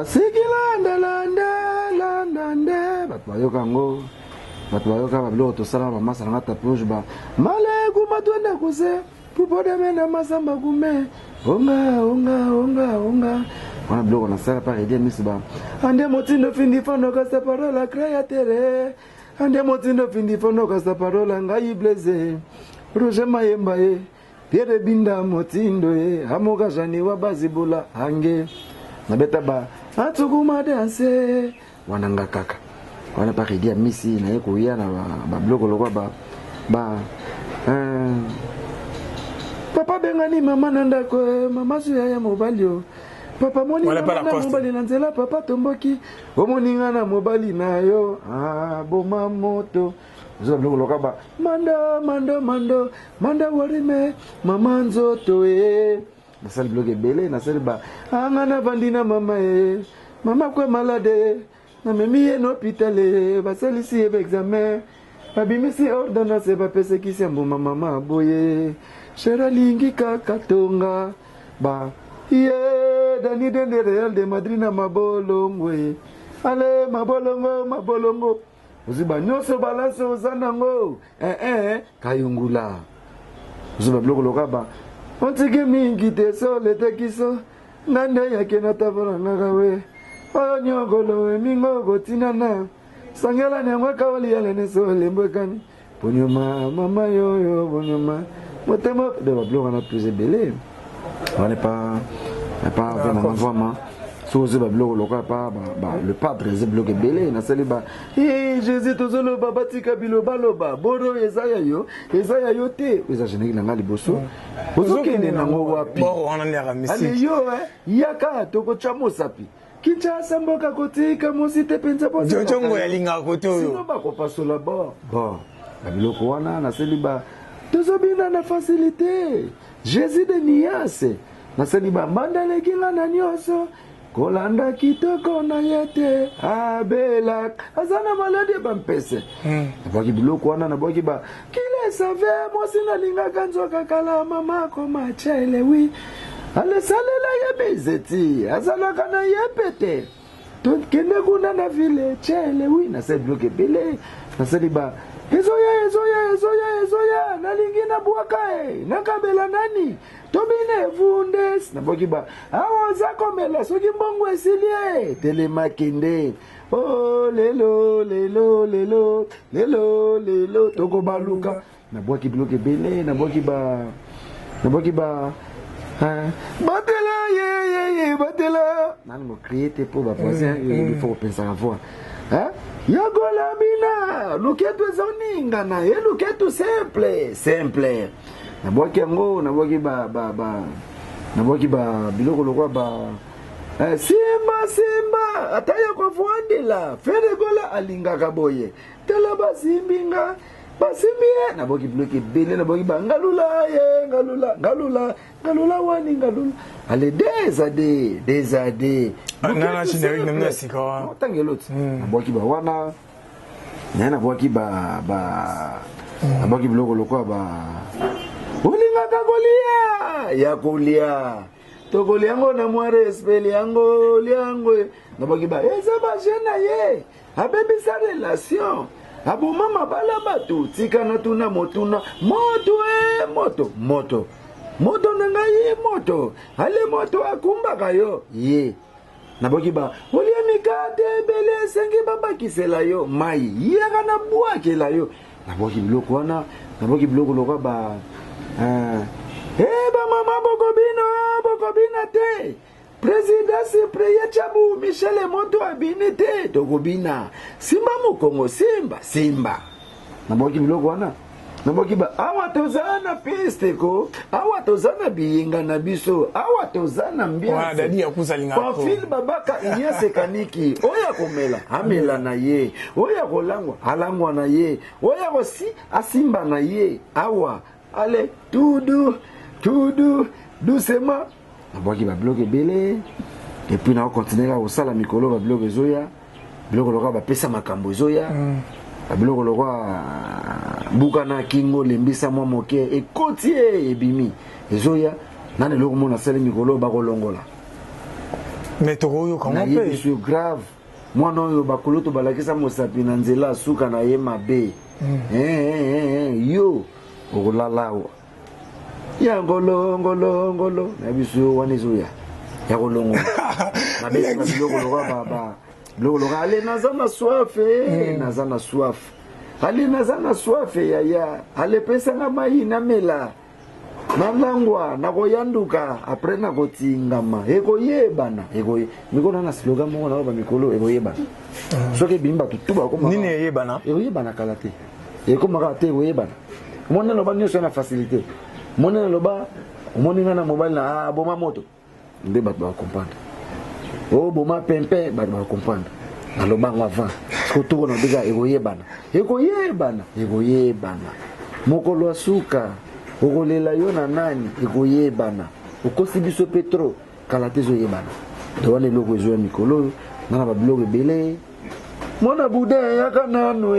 C'est qu'il a Batmayokango, Batmayoka, Bablo, Tosala, Massana, Tapouche, Malé, Goumatouana, Kose, Poupo de Mena, Massamba Goumé, Onga. On a bloqué na sala par aider misba ande motino findi fono kasta parola créatere ande motino findi fono kasta parola ngai blaze roje mayemba e pierre binda motindo e amoga jani wa bazibula hange na beta ba atsukuma danse wananga kaka wana par aider misi na yeko ya na ba bloqué lokwa ba papa bengani mama nanda ko mama suya ya mobalio papa moni na mobali na nzela papa tomboki omoninga na mobali na yo boma moto zo loka ba manda warime mama nzoto na sel bloke bele na sel ba anga na vandina mama mama kwa malade na memi en hôpital ba selisi examen babimisi ordonnance ba pese kisi mbuma mama boye shera lingi kakatonga ba Dani de Real de Madrid na mabolongo ale mabolongo uziba nyoso balance uzanango kayungula uziba bloko lokaba ontige mingi te so lete kiso nande yake na tabara ngagawe onyogolo mingo gotinana sangela nyangwa kawali yale ne so lembekani ponyoma mama yo ponyoma motema de bloko na plus belé on n'est pas vraiment soze ba bloko loka pa le padre ze bloke belé na seliba Jésus tozolo babatika biloba loba boro ezaya yo te eza jeneki na ngali boso bozokende nango wapi bon on en est ramisi ali yo yaka toko chamo sapi kicha samboka kotika mosite penza po jojongo ya linga koto yo sino ba ko pasola bon ba biloko wana na seliba tozobina na facilité Jésus de niase na seliba mandale kinga na nyoso kolanda kitoko na yete abela azana malade bampese baki biloko wana na baki ba kile save mosi na linga kanzo kakala mama ko machele wi ale salela yebezeti azana kana yepete to kende kuna na vile chele wi na se bloke bele na seliba ezoya nalingina buakae nakabela nani tobine vundes na bokiba awa zakomela soki mbongo esilie telemakinde oh lelo tokobaluka na boki bloke bele na bokiba batela ye batela nani mo créer pour ba voisin il faut penser à voir yagola bina luketu zoninga na luketu simple na boki yango na boki ba biloko lokwa ba simba ataya kwa fuandela feregola alingaka boye tela basimbinga basimbi na boki bloqué belé na boki ba ngalula ye ngalula wani ngalula allez des années nana générique na sika tangi l'autre na boki ba wana na boki ba na boki bloko lokwa ba ulinga kagolia ya kulia tokolia yango na mwa respect yango liango na boki ba eza ba jena ye abebisa relation abo mama bala batu tika na tuna motuna moto na ngai moto ale moto akumba kayo ye na boki ba olia mikate bele sengi baba kisela yo mai ye kana bua kela yo na boki bloko wana na boki bloko lokwa ba ba mama bokobina te Président Cyprien Tchabou Michel Monto abinité tokobina simba mukongo simba naboki biloko wana naboki ba awa tozana piste ko awa tozana biyinga na biso awa tozana mbiance dadi ya kuzalinga ko profil babaka inyase kaniki oya komela amela na ye oya kolangwa alangwa na ye oya kosi asimba na ye awa ale tudu doucement naboki ba bloc ebele et puis na continuer la osala mikolo ba bloc ezoya bloc loka ba pesa makambo ezoya ba bloc loka buka na kingo lembisa mwa moke e kotie ebimi ezoya nane loko mona sala mikolo ba kolongola mais toko comment peut c'est grave moi non yo ba koloto balakisa mosapi na nzela suka na ye mabe yo olalao ya ngolo na biso wanizoya ya kolongo na besi na biloko lokwa baba biloko lokwa ale nazana soif ale nazana soif ya ale pesa na mai na mela nalangwa na koyanduka après na kotingama ekoyebana mikolo na slogan moko na ba mikolo ekoyebana soki bimba tutuba ko nini ekoyebana kala te ekomaka te ekoyebana mona loba nyonso na facilité mona loba omoninga na mobile na boma moto nde bato ba comprendre o boma pempe bato ba comprendre na loba ngava kotoko na diga ekoyebana mokolo asuka okolela yo na nani ekoyebana okosi biso petro kala te zoyebana to wana eloko ezoya mikolo nana babiloko ebele mwana buda yaka nano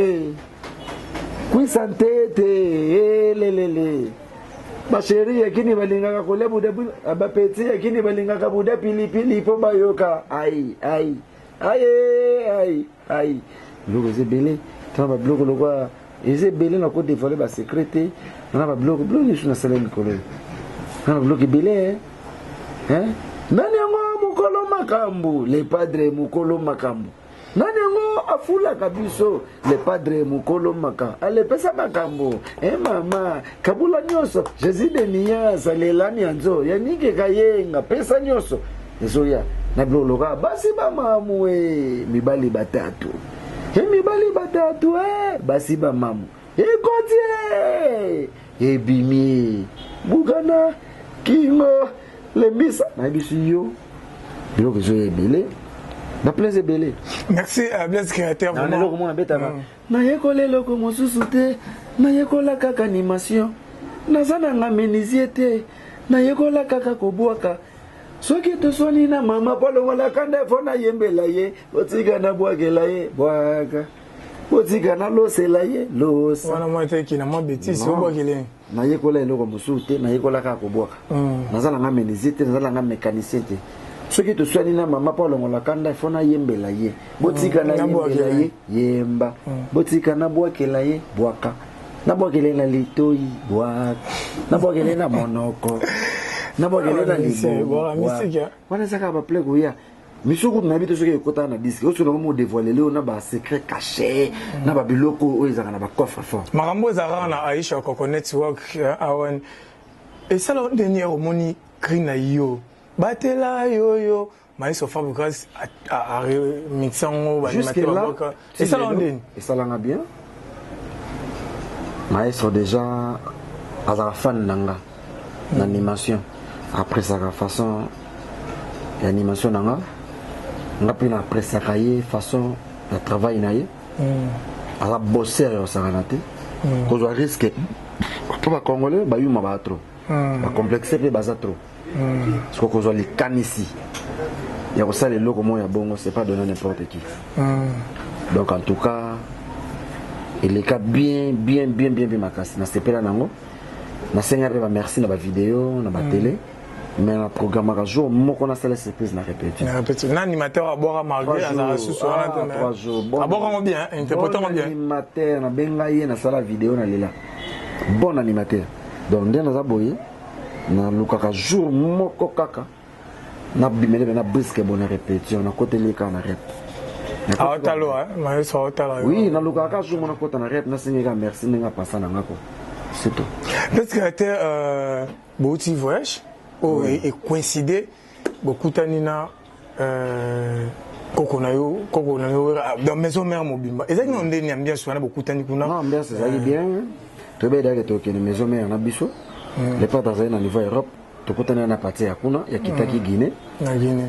kuisantete lelele basheri yakini balingaka kolia buda bapeti yakini balingaka buda pilipili po bayoka ai biloko ezebele tana babiloko lokwa ezebele na kodevole basekrete nana babiloko nyonso nasala mikolo nana babiloko ebele nani yango mokolo makambo le padre mokolo makambo nani yango afulaka biso le padre mokolo maka alepesa makambo mama kabula nyonso jésus de nias alelani yanzo yanikeka yenga pesa nyonso ezoya na biloloka basi bamamu mibali batatu basi bamamu ekotie ebimi bugana kingo lembisa na biso yo biloko ezoya ebele na plaisir belé. Merci à Blaise créateur vraiment. Na yekola loko mosusu te, na yekola kaka animation. Nazana ngamenisier te, na yekola kaka kobwaka. Soki to soni na mama polo wala kanda fona yembela ye, otika na bwakela ye, bwaka. Otika na losela ye, losa. Wana mwete kina mwa betisi obwakele. Na yekola loko mosusu te, na yekola kaka kobwaka. Nazana ngamenisier te, nazana ngamenikanicien te. Soki to swani na mama pa longola kanda fona yembela ye botika na yembela ye yemba botika na bwakela ye bwaka na bwakela na litoi bwaka na bwakela na monoko na bwakela na libo wana saka ba plego ya misuku na bito soki ekota na disque oso na mo dévoiler le na ba secret caché na ba biloko o ezaka na ba coffre fort makambo ezaka na Aisha Okoko Network awan et ça le dernier moni krina yo batela yo maïso Fabregas a remixango ba animateur et ça l'ondine et ça l'a bien maestro déjà à la fan nanga l'animation après sa façon l'animation nanga ngapi na après sa cahier façon de travail naie à la bosser au saranate kozwa risque po bacongolais bayuma baa trop bacomplexe mpe baza trop siko kozwa likanisi ya kosala eloko moko ya bongo c'est pas donné n'importe qui donc en tout cas eleka bien makasi nasepela nango nasenga mpe bamerci na bavideo na batele mais na programme à jour moko nasala surprise na répétition na animateur abora malgré azara susu wana 3 jours abora bien interprétant bien animateur na benga ye na sala vidéo na lela bon animateur donc nde naza boye na lukaka jour moko kaka na bimele na brisque bonne répétition na côté leka na rep awatalo maestro awatalo oui na lukaka jour mona kota na rep na sengeka merci ninga passa na ngako c'est tout parce que était beauty voyage et coïncider beaucoup tanina kokonayo dans maison mère mobimba ezaki na ndeni ambiance wana beaucoup tani kuna non ambiance ezaki bien tobe dake tokene maison mère na biso les pas dans un niveau Europe tokotana na partie ya kuna ya kitaki Guinée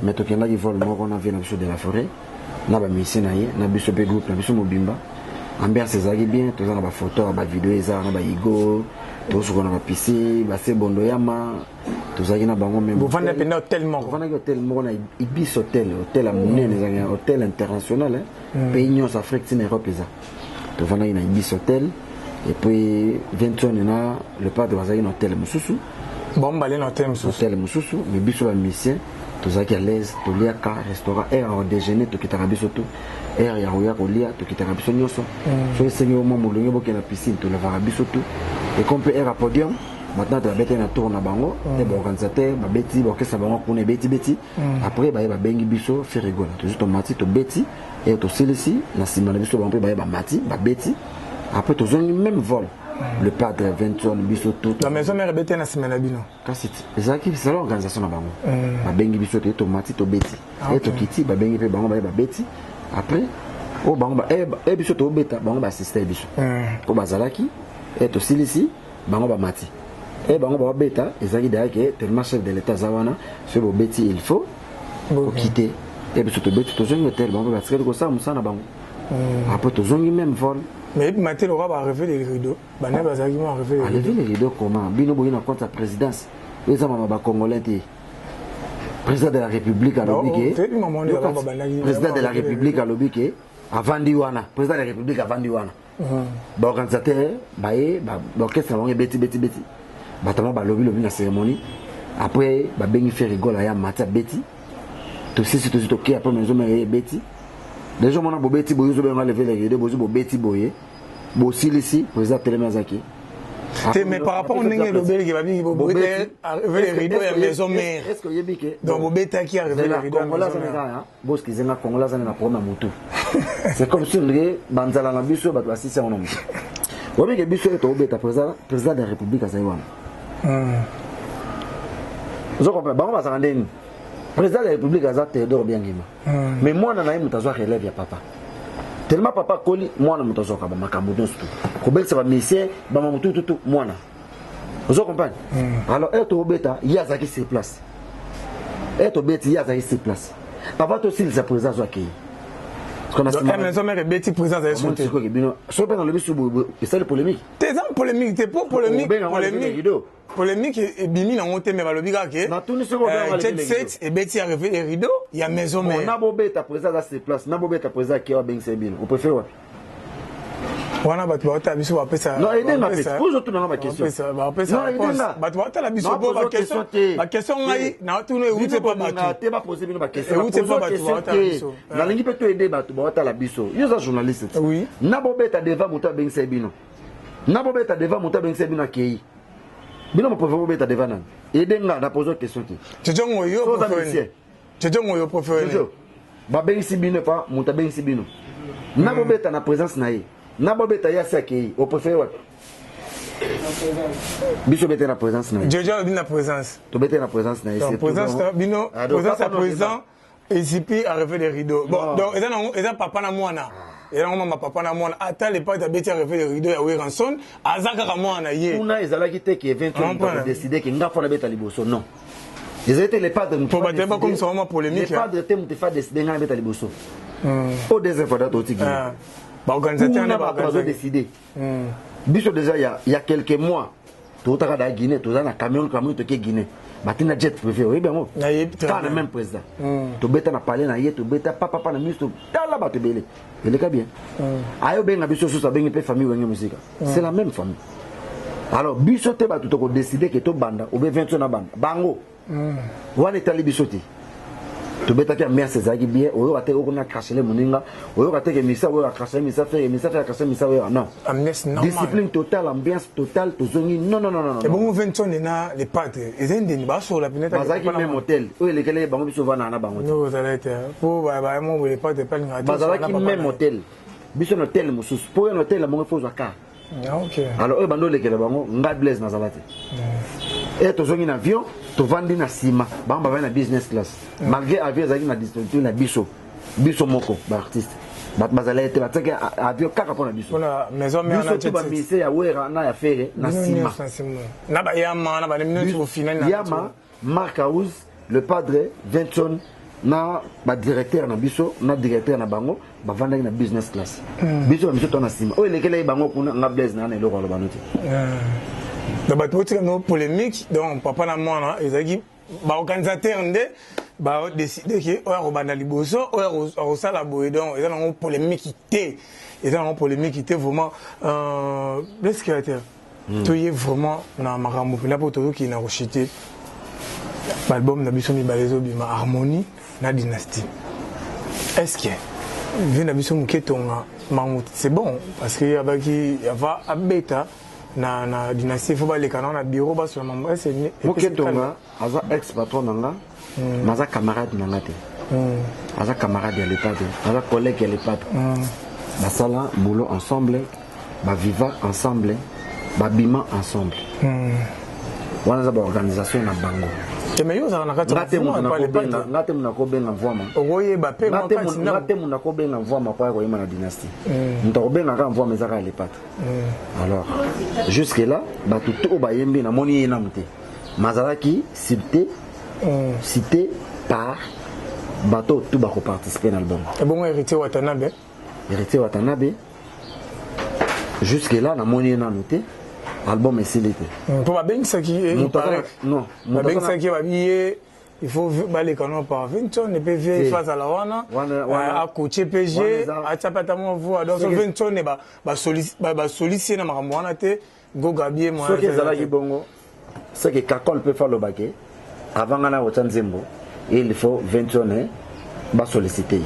mais tokendaki vol moko na vie na biso de la forêt na ba mission na ye na biso pe groupe na biso mobimba ambiance ezaki bien tozana ba photo ba vidéo eza na ba igo tozokona ba PC ba sebondo yama tozaki na bango même vous vendez pendant hôtel moko na Ibis hôtel à monene ezaki hôtel international pays nyonso Afrique tin Europe eza tovandaki na Ibis hôtel et puis 21 na le pas de bazaki na hôtel mususu bon balé na hôtel mususu mais biso ba mission tozaki à l'aise toliaka restaurant air au déjeuner tokitaka biso tout air ya roya kolia tokitaka biso nyonso so esengi au moment molongi boke na piscine tolevaka biso tout et comme peut air à podium maintenant tu vas bête na tour na bango et bon organisateur ba beti ba orchestre bango kuna beti après ba bengi biso faire rigola tout juste mati to beti et to silisi na sima na biso bango ba mati ba beti après to zone même vol le padre 21 biso tout la maison mère beti na sima na bino kasi ezaki c'est l'organisation na bango ba bengi biso to mati to beti et to kiti ba bengi pe bango ba beti après o bango ba e biso to beta bango ba assister biso ko bazalaki et to silisi bango ba mati et bango ba beta ezaki derrière que tellement chef de l'état zawana ce bo beti il faut quitter et biso to beti to zongi hotel bango ba tsika ko sa musana bango après to zongi même vol mais matin on va relever les rideaux bana bazaki mo relever les rideaux comment bino boyina contre la présidence les hommes ba congolais président de la république à l'obiki président de la république à l'obiki avant diwana président de la république avant diwana ba organisateur baé ba orchestre bango beti batama ba lobi na cérémonie après ba bengi faire rigola ya mata beti to sisi to ki après maison mère beti les gens mona bo beti boyo zo benga lever les rideaux bozo bo beti boye bo silisi président telemazaki mais par rapport au Nengé Lobel qui va venir lever les rideaux et la maison mère. Est-ce que Yébike donc Bobeta qui a levé les rideaux Congolais ça boss qui zenga Congolais ça na problème mutu. C'est comme si le banzala na biso ba assisté on mutu. Obi ke biso to Bobeta président de la République à Zaïwan. Zo comprends ba ma ça ndeni. Président de la République à Théodore Biangima. Mais moi na naï mutazo relève ya papa. Tellement papa koli mwana mutozoka ba makambo nyonso ko belisa ba mission ba mamutu tutu mwana vous comprenez alors eto beta yazaki sur place eto beti yazaki sur place papa to sil sa présence aki parce qu'on a maison mère beti présence à son côté so dans le bisu c'est polémique t'es en polémique t'es pas polémique et bimi na monté mais balobika ke jet set et beti arrivé les rideaux il y a maison mère na bobeta présence à sur place na bobeta présence qui va ben sebino vous préférez quoi wana batu bata biso ba pesa non aider ma pesa vous autres na ma question ba pesa batu bata la biso ba question ngai na tu ne où c'est pas batu te ba poser bino ba question où c'est pas batu bata biso na lingi pe to aider batu bata la biso yo za journaliste oui na bobeta devant muta ben sebino na bobeta devant muta ben sebino akei bino mo préféré bobeta devant nan aider nga na poser question qui tjongo yo préféré ba ben sebino pa muta ben sebino na bobeta na présence na ye na bobeta ya saki au préféré wat biso beta na présence na Jojo bin na présence to beta na présence na c'est présence bino présence à présent et zipi arrivé les rideaux bon donc eza papa na mwana et là maman papa na mwana ata les pas beta arrivé les rideaux ya Weranson azaka ka mwana ye kuna ezalaki te ki événement pour décider que nga fona beta liboso non ils étaient les padres pour battre pas comme ça vraiment polémique les padres te mutefa décider nga beta liboso au deuxième fois d'otiki Organisateur n'a pas décidé. Biso déjà il y a quelques mois, tout à la Guinée, tout à la Cameroun, tout à Guinée. Batina jet privé, oui ben moi. Pas le même président. Tu bêta na parler na yé, tu bêta papa na ministre, tala ba te belé. Il est bien. Ayo ben na biso so ben pe famille wenge musique. C'est la même famille. Alors biso te ba tout ko décider que to banda ou be 20 na banda. Bango. Wana tali biso te. Tu bêta que merci ça qui bien, oyo ate ko na cracher le moninga, oyo ate que misa oyo cracher misa faire cracher misa oyo non. Discipline totale, ambiance totale, to zongi non. Et bon 20 na les pattes, ils ont ba sur la pinette. Bazaki même hôtel. Oyo les kele bango biso vana na bango. Non, ça été pour ba mo les pattes pas ngati. Bazaki même hôtel. Biso hôtel musus. Pour un hôtel bango faut zaka. OK. Alors oyo bando les kele bango ngad blaze na zalate. Et to zongi na avion. To vandi na sima bamba va na business class malgré avion zaki na distribution na biso moko ba artiste bazala ete batake avion kaka pona biso na maison mais on a tout ba mise ya wera na ya faire na sima na ba yama na ba minute au final na yama Mark House le padre Vincent na ba directeur na biso na directeur na bango ba vanda na business class biso biso to na sima o elekele bango kuna nga blaze na le rolo banoti. Dans la polémique, donc papa na moi, ils ont dit, organisateur a décidé que on va aller bosso, on va la boue donc ils ont une polémique qui était vraiment l'escalateur. Tout est vraiment na marambo na poto qui na rechuté. L'album na biso mi balezo bima harmonie na dynastie. Est-ce que vient na biso muketonga c'est bon parce que y va à bêta na dynastie faut pas les canons na bureau bas sur maman c'est Moketonga aza ex patron nanga maza camarade nanga te aza camarade ya l'État aza collègue ya l'État basala boulot ensemble ba viva ensemble ba bima ensemble wana za ba organisation na bango mais yo za na kati ngate muna ko benga mvoma oye ba pe ngate muna ko benga mvoma kwa ko yima na dynastie mto benga ka mvoma ezaka l'État. Alors jusque là ba tout ba yembi na moni yena mute mazalaki cité par bateau tout ba ko participer dans l'album et bon héritier Watanabe jusque là na moni yena mute album est célèbre pour ba bengi ça qui non ba bengi ça qui va billet il faut aller quand par 20 ans ne peut vivre face à la wana à coacher PG à tapata mon voix donc 20 ans ne ba solliciter na makambo wana te go gabier moi ce que zalaki bongo c'est que Kakol peut faire le baquet avant ngana Otsanzembo il faut 20 ans ba solliciter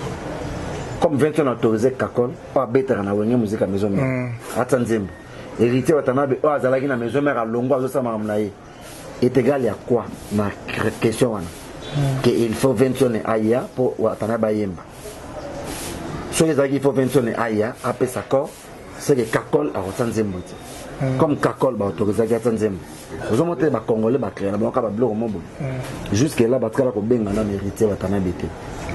comme 20 ans autorisé Kakol pas better na wenge musique à maison Otsanzembo héritier Watanabe o azalaki na maison mère à longo azo ma mnaye est égal à quoi na question wana que il faut 20 ans aya pour Watanabe yemba so il faut 20 ans aya après ça corps c'est que Kakol a Otsanzembo comme Kakol ba autorisé à Otsanzembo vous monter ba congolais ba créer ba ka ba bloc mobo jusque là ba kala ko benga na héritier Watanabe te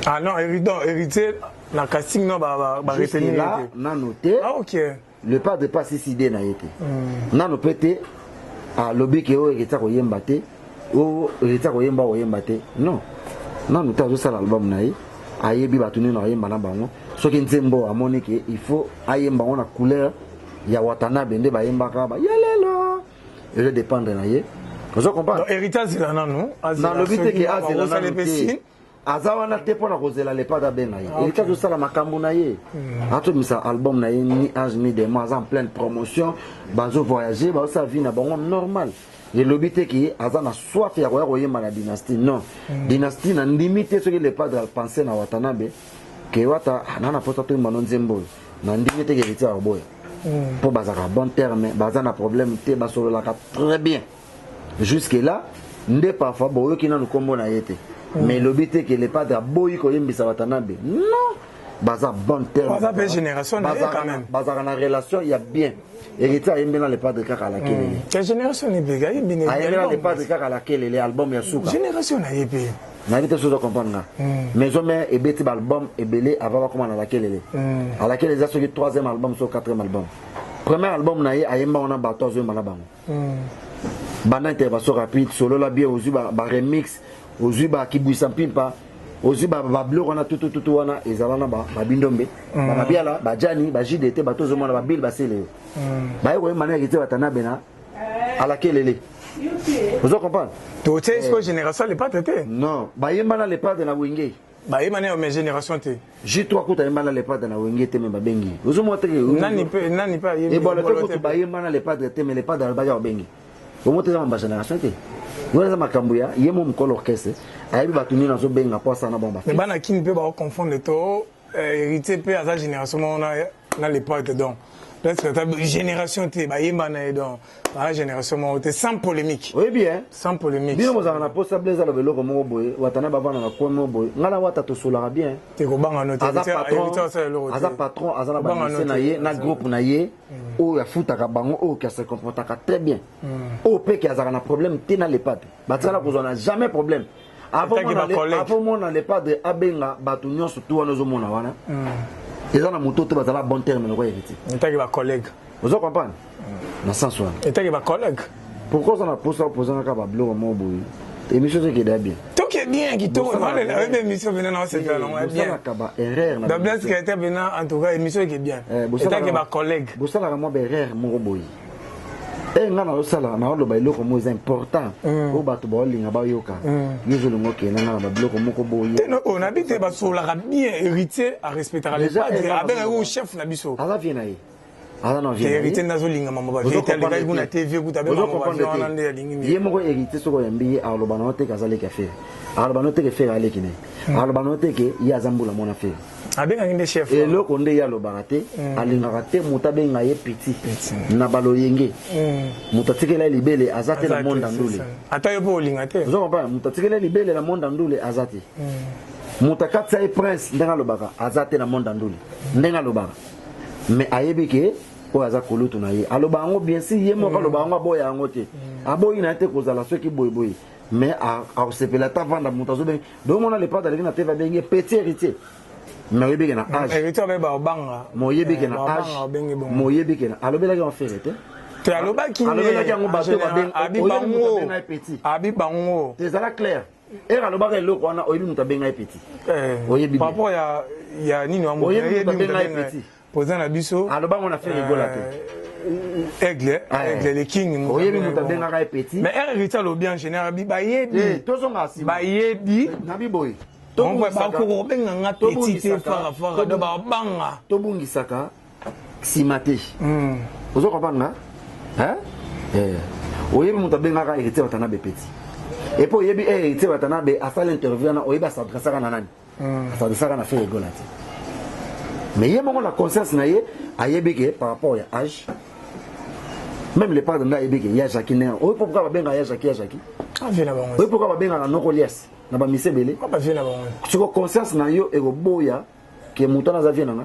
ah non héritier na casting non ba retenir là na noté ah OK le pas de pas si idée na été na no pété à lobby que o héritier ko yemba te o héritier ko yemba te non na no ta zo sala album na yi ayebi batuni na yemba na bango soki nzembo amoni que il faut ayemba on a couleur ya Watanabe nde ba yemba ka ba yelelo et je dépendre na ye vous comprenez héritage c'est là non na lobby te que azela na le azawana te pona kozela le pas d'abena ye il t'a sala makambo na ye ato misa album na ye ni âge ni des mois en pleine promotion bazo voyager ba sa vie na bon normal et lobby te ki azana soif ya ko yema na dynastie non dynastie na limité ce que le padre a pensé na Watanabe que wata nana pota to mano nzembo na limité que héritier boy pour bazaka bon terme bazana problème te basolo la très bien jusque là ndé parfois boyo ki na kombo na yete mais le but est que les padres boy ko yembisa Watanabe non baza bon terme baza belle génération quand même baza na relation il y a bien héritier yembe na les padres kaka la kelele quelle génération ni bega yembe na les padres kaka la kelele album ya suka génération na yebe na vite chose comprendre mais jamais et beti album et belé avant comment na la kelele à laquelle les a sorti troisième album sur quatrième album premier album na yemba on a ba troisième na bango bana intervention rapide solo la bien aux ba remix aux Uba qui bouillent sans pimpa aussi babiloko wana tutututu wana ezala na babindombe babiala bajani bajidete batozomona babile basele yo baye koyemba na héritier watanabe na alakelele. Vous comprenez? Tu sais ce que génération n'est pas traité. Non, bayemba na lepade na wenge. Bayemba na mes génération te. J3 kuta yemba na lepade na wenge te me babengi. Vous montrez que nani pas yemba. Et bon le ko bayemba na lepade te me lepade na baja bengi. Vous montrez ça ma génération te. Vous avez makambuya yemo mkolo orchestre. Ayebi batuni na zo benga pour ça na bomba. Mais bana qui ne peut pas confondre to héritier pe à sa génération na lepade donc. Génération T, la génération T, sans polémique. Oui, bien. Sans polémique. Bien, vous avez un poste à blazer le vélo comme Moboy, ou à Tanaba dans la pomme Moboy. Nala Wata to solara bien. Tu es au banc à noter. Aza patron, Aza la banque naye, na groupe naye, ou ya fout à Kabango, ou qui se comporte très bien. Ou pe qui a un problème, t'es dans les pattes. Batsala, vous n'avez jamais problème. Avant moi, on n'allait pas de Abenga, Batunion, surtout à nos hommes. Ils ont un moto qui est bon terme. Ils sont collègues. Vous comprenez? Dans le sens où. Ils sont collègues. Pourquoi on a posé un peu de bleu au Moboui? L'émission qui est bien. Tout qui est bien, qui tourne. L'émission venant dans cette année. Dans Blaise qui était venant, en tout cas, l'émission qui est bien. Ils sont collègues. Vous savez, moi, erreur, Moboui. Et nous avons ça là, nous avons le bloc moins important. Au bateau bowling, à Bayoka. Nous avons le bloc Mokoboy. On habite sur la bien héritier à respecter les padres. Avec un chef Nabiso. À la Viennaï. À la Viennaï. Héritier Nazolinga, maman. Vous avez une TV, vous avez une il y a mon héritier sur un billet à l'Obanote Kazale Café. À l'Obanote Café à l'équiné. À l'Obanote qui y a Zamboula mon affaire. Et le condé y a le baraté, à l'ingarate, moutabe ngaye petit, nabaloyenge, mutatikela libele, azate la monde andoule. Atayo po lingate. Vous comprenez, mutatikela libele la monde andoule, azate. Mutakatsa e prince, ndenga lobaka, azate la monde andoule, ndenga lobaka. Mais ayebike, o azakolo tunaye. Alobango bien si yemo kalobango boya ngote. Aboyi na te kozala ceux qui boy boy. Mais à sepela ta vanda mutazo ben. Donc on a les pas d'aller na te va bengi petit héritier. Mais il y a un âge. Moi, il y a un âge. Moi, il y a un âge. Alors, il y a un fait. Tu as le bac qui est petit. C'est ça clair. Et alors, il y a un petit. Par rapport à Nino Amou, il y a un petit. Posant la biseau. Alors, on a fait rigolater. Aigle, les kings. Mais héritier, le bien général, Bayebi. Bayebi. Nabiboy. Tobungisaka simate. Vous comprenez? Hein? Oyebi mutabengaka héritier watanabe petit. Et puis oyebi héritier watanabe a fait l'interview na oyebi s'adresser à nani? S'adresser à na fait rigolati. Mais yé mon la conscience na yé ayebi que par rapport à âge. Même les parents na ayebi que ya Jackie né. Oyebi pourquoi ba benga ya Jackie? Ah vient là-bas. Oyebi pourquoi ba benga na nokolias? Na ba misebele. Pas vient là-bas. Tu as conscience na yo et boya que mutana za vient na.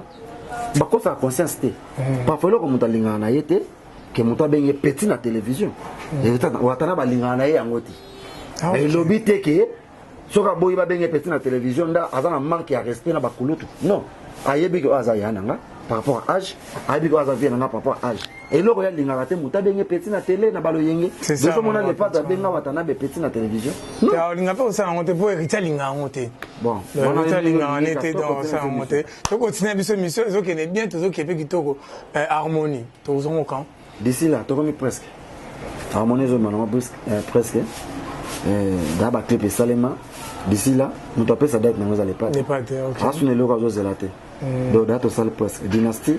Ba ko sa conscience te. Parfois lo ko mutalinga na yete que muta benga petit na télévision. Et watana ba linga na ye angoti. Et lobité que soka boyi ba benga petit na télévision nda azana manque à respect na ba kulutu. Non. Ayebi ko aza yana nga par rapport à âge, ayebi ko aza vient na par rapport à âge. Et là, il y a des petits na télé, na balo yenge. C'est ça. On a les pas de benga watana be petits na télévision. Non. Il y a pas ça on te pour hériter linga monter. Bon, on a linga on était dans ça monter. Tu continues mission zo qui est bien tout qui fait kitoko harmonie. Tu zo au camp. D'ici là, tu connais presque. Harmonie zo maintenant presque. D'aba clip Salema. D'ici là, nous t'appelle ça date nous allez pas. N'est pas OK. Asune le zo zelate. Donc date ça presque. Dynastie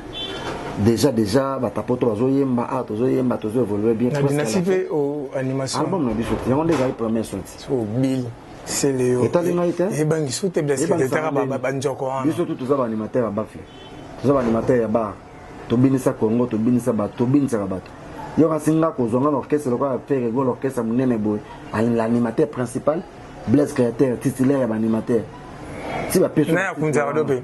déjà batapoto bazoyemba tozoyemba tozo évoluer bien presque la dynastie au animation album na biso yango déjà les premières sorties so Bill c'est Léo et bangi soute blessé terra ba njoko wana biso tout za ba animateur ba fait za ba animateur ya ba to binisa Congo to binisa ba to binisa bato yo kasinga ko zonga l'orchestre le quoi faire go l'orchestre munene boy l'animateur principal Blaise créateur titulaire ya ba animateur si ba peso na kunza dope.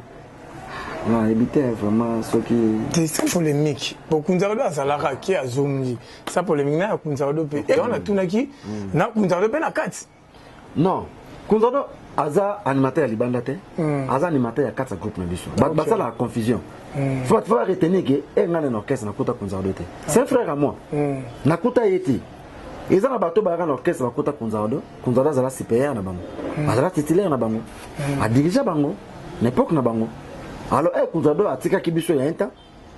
Non, éviter vraiment ce qui. C'est polémique. Pour Kunzardo, ça l'a raqué à Zombi. Ça polémique, na Kunzardo. Et on a tout naki. Na Kunzardo, na 4. Non. Kunzardo, Aza animateur à Libandate. Aza animateur à 4 groupes. Ça la confusion. Faut retenir que un orchestre n'a pas Kunzardo. C'est un frère à moi. Nakuta Yeti. ils ont bateau ba na orchestre ba kota Kunzado za supérieur na bango bazala titulaire na bango a diriger bango n'époque na bango alors Kunzado atika ki biso ya enta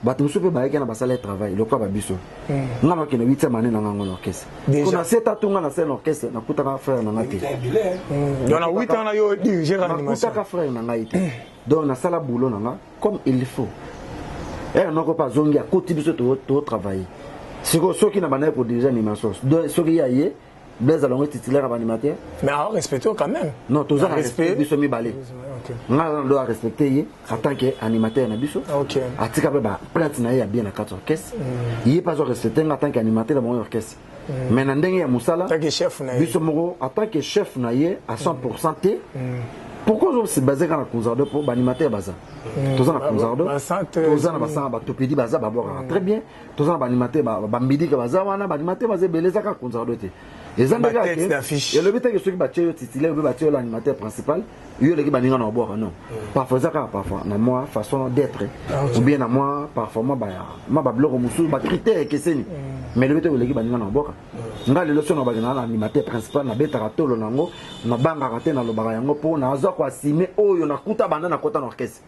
bato musupe ba yeke na basala travail le quoi ba biso ngana ke na 8e année na ngango na orchestre kuna seta tunga na scène orchestre na kutaka frère na ngati donc na 8 ans na yo diriger animation kutaka frère na ngati donc na sala boulot na nga comme il faut non ko pas zongi a côté biso to travailler ceux qui n'a pas pour diriger animation ceux qui y a yé Blaise Alongo titulaire animateur mais à respecter quand même non tous à respecter biso mi balé on doit respecter en tant qu'animateur na biso atika ba plainte na ya bien na 4 orchestre il pas respecter en tant qu'animateur dans mon orchestre mais na ndenge ya musala tant que chef na biso moko en tant que chef na ye à 100% té pourquoi je suis basé dans la Kunzado pour animateur baza tous en Kunzado tous en bassin ba topedi baza ba très bien tous en animateur ba mbidi ka baza wana ba animateur baza beleza ka Kunzado té les andega et le but est que ceux qui battent titulaire ou battent l'animateur principal yo le qui baninga na boire non parfois ça parfois na moi façon d'être ou bien na moi parfois moi ba bloco musu ba critère que c'est mais le but est que le qui baninga na boire nga le leçon na ba na animateur principal na beta ratolo nango na banga raté na lobaka yango po na zo kwa sime oyo na kuta banda na kota na orchestre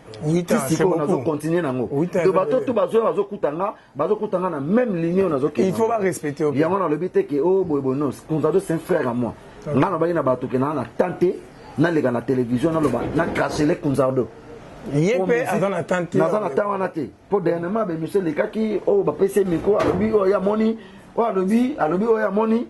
c'est bon na zo continuer nango de bato tout bazo kutanga na même ligne na zo il faut pas respecter yango na le but est que oh boy non Kunzado c'est un frère à moi nga na bali na bato ke na tenter na lega na télévision na loba na cracher les Kunzado yépe azana tenter na zana tawana te po dernièrement be monsieur lekaki oh ba pese miko alobi oh ya moni oh alobi oh ya moni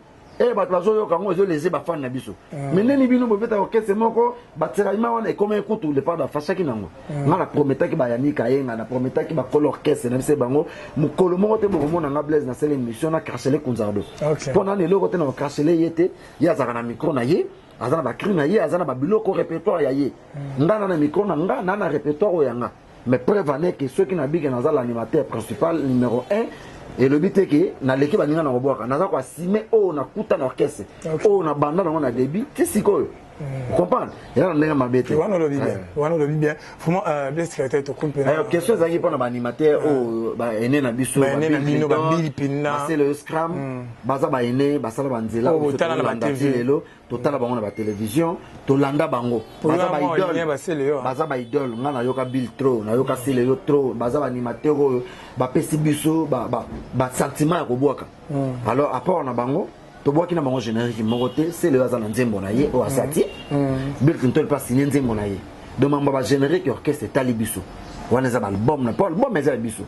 bato bazo kango ezo lese ba fan na biso mais neni bino bo beta orchestre moko ba tiraima wana e comme écoute le pas da fachaki nango nga na prometaki ba yanika yenga na prometaki ba kolo orchestre na bise bango mukolo moko te bo mona nga Blaise na sele émission na Karchele Kunzado pona ne loko te na Karchele yete ya zaka na micro na ye azana ba cri na ye azana ba biloko répertoire ya ye ngana na micro na nga na répertoire yanga mais prévenez que ceux qui na big na za l'animateur principal numéro 1 et le but est que na l'équipe baninga na boboka naza kwa sime o na kuta na orchestre o na banda na na débit ti sikoyo comprendre ya na mabete wana lo bien vraiment Blaise Carter to kumpe na question za yipo na ba animateur o ba ene na biso ba bino ba bilipina c'est le scrum baza ba ene basala banzela o tala na ba TV lelo totala bango na ba télévision to landa bango baza ba idole nga na yoka Bill Tro na yoka Sele yo Tro baza ba animateur o ba pesi biso ba sentiment ya kobwaka alors apport na bango to boki na bango générique mokote c'est le hasard nzembo na ye o asati Bill Clinton pas signé nzembo na ye de mamba ba générique orchestre talibiso wana za album na Paul bon mais biso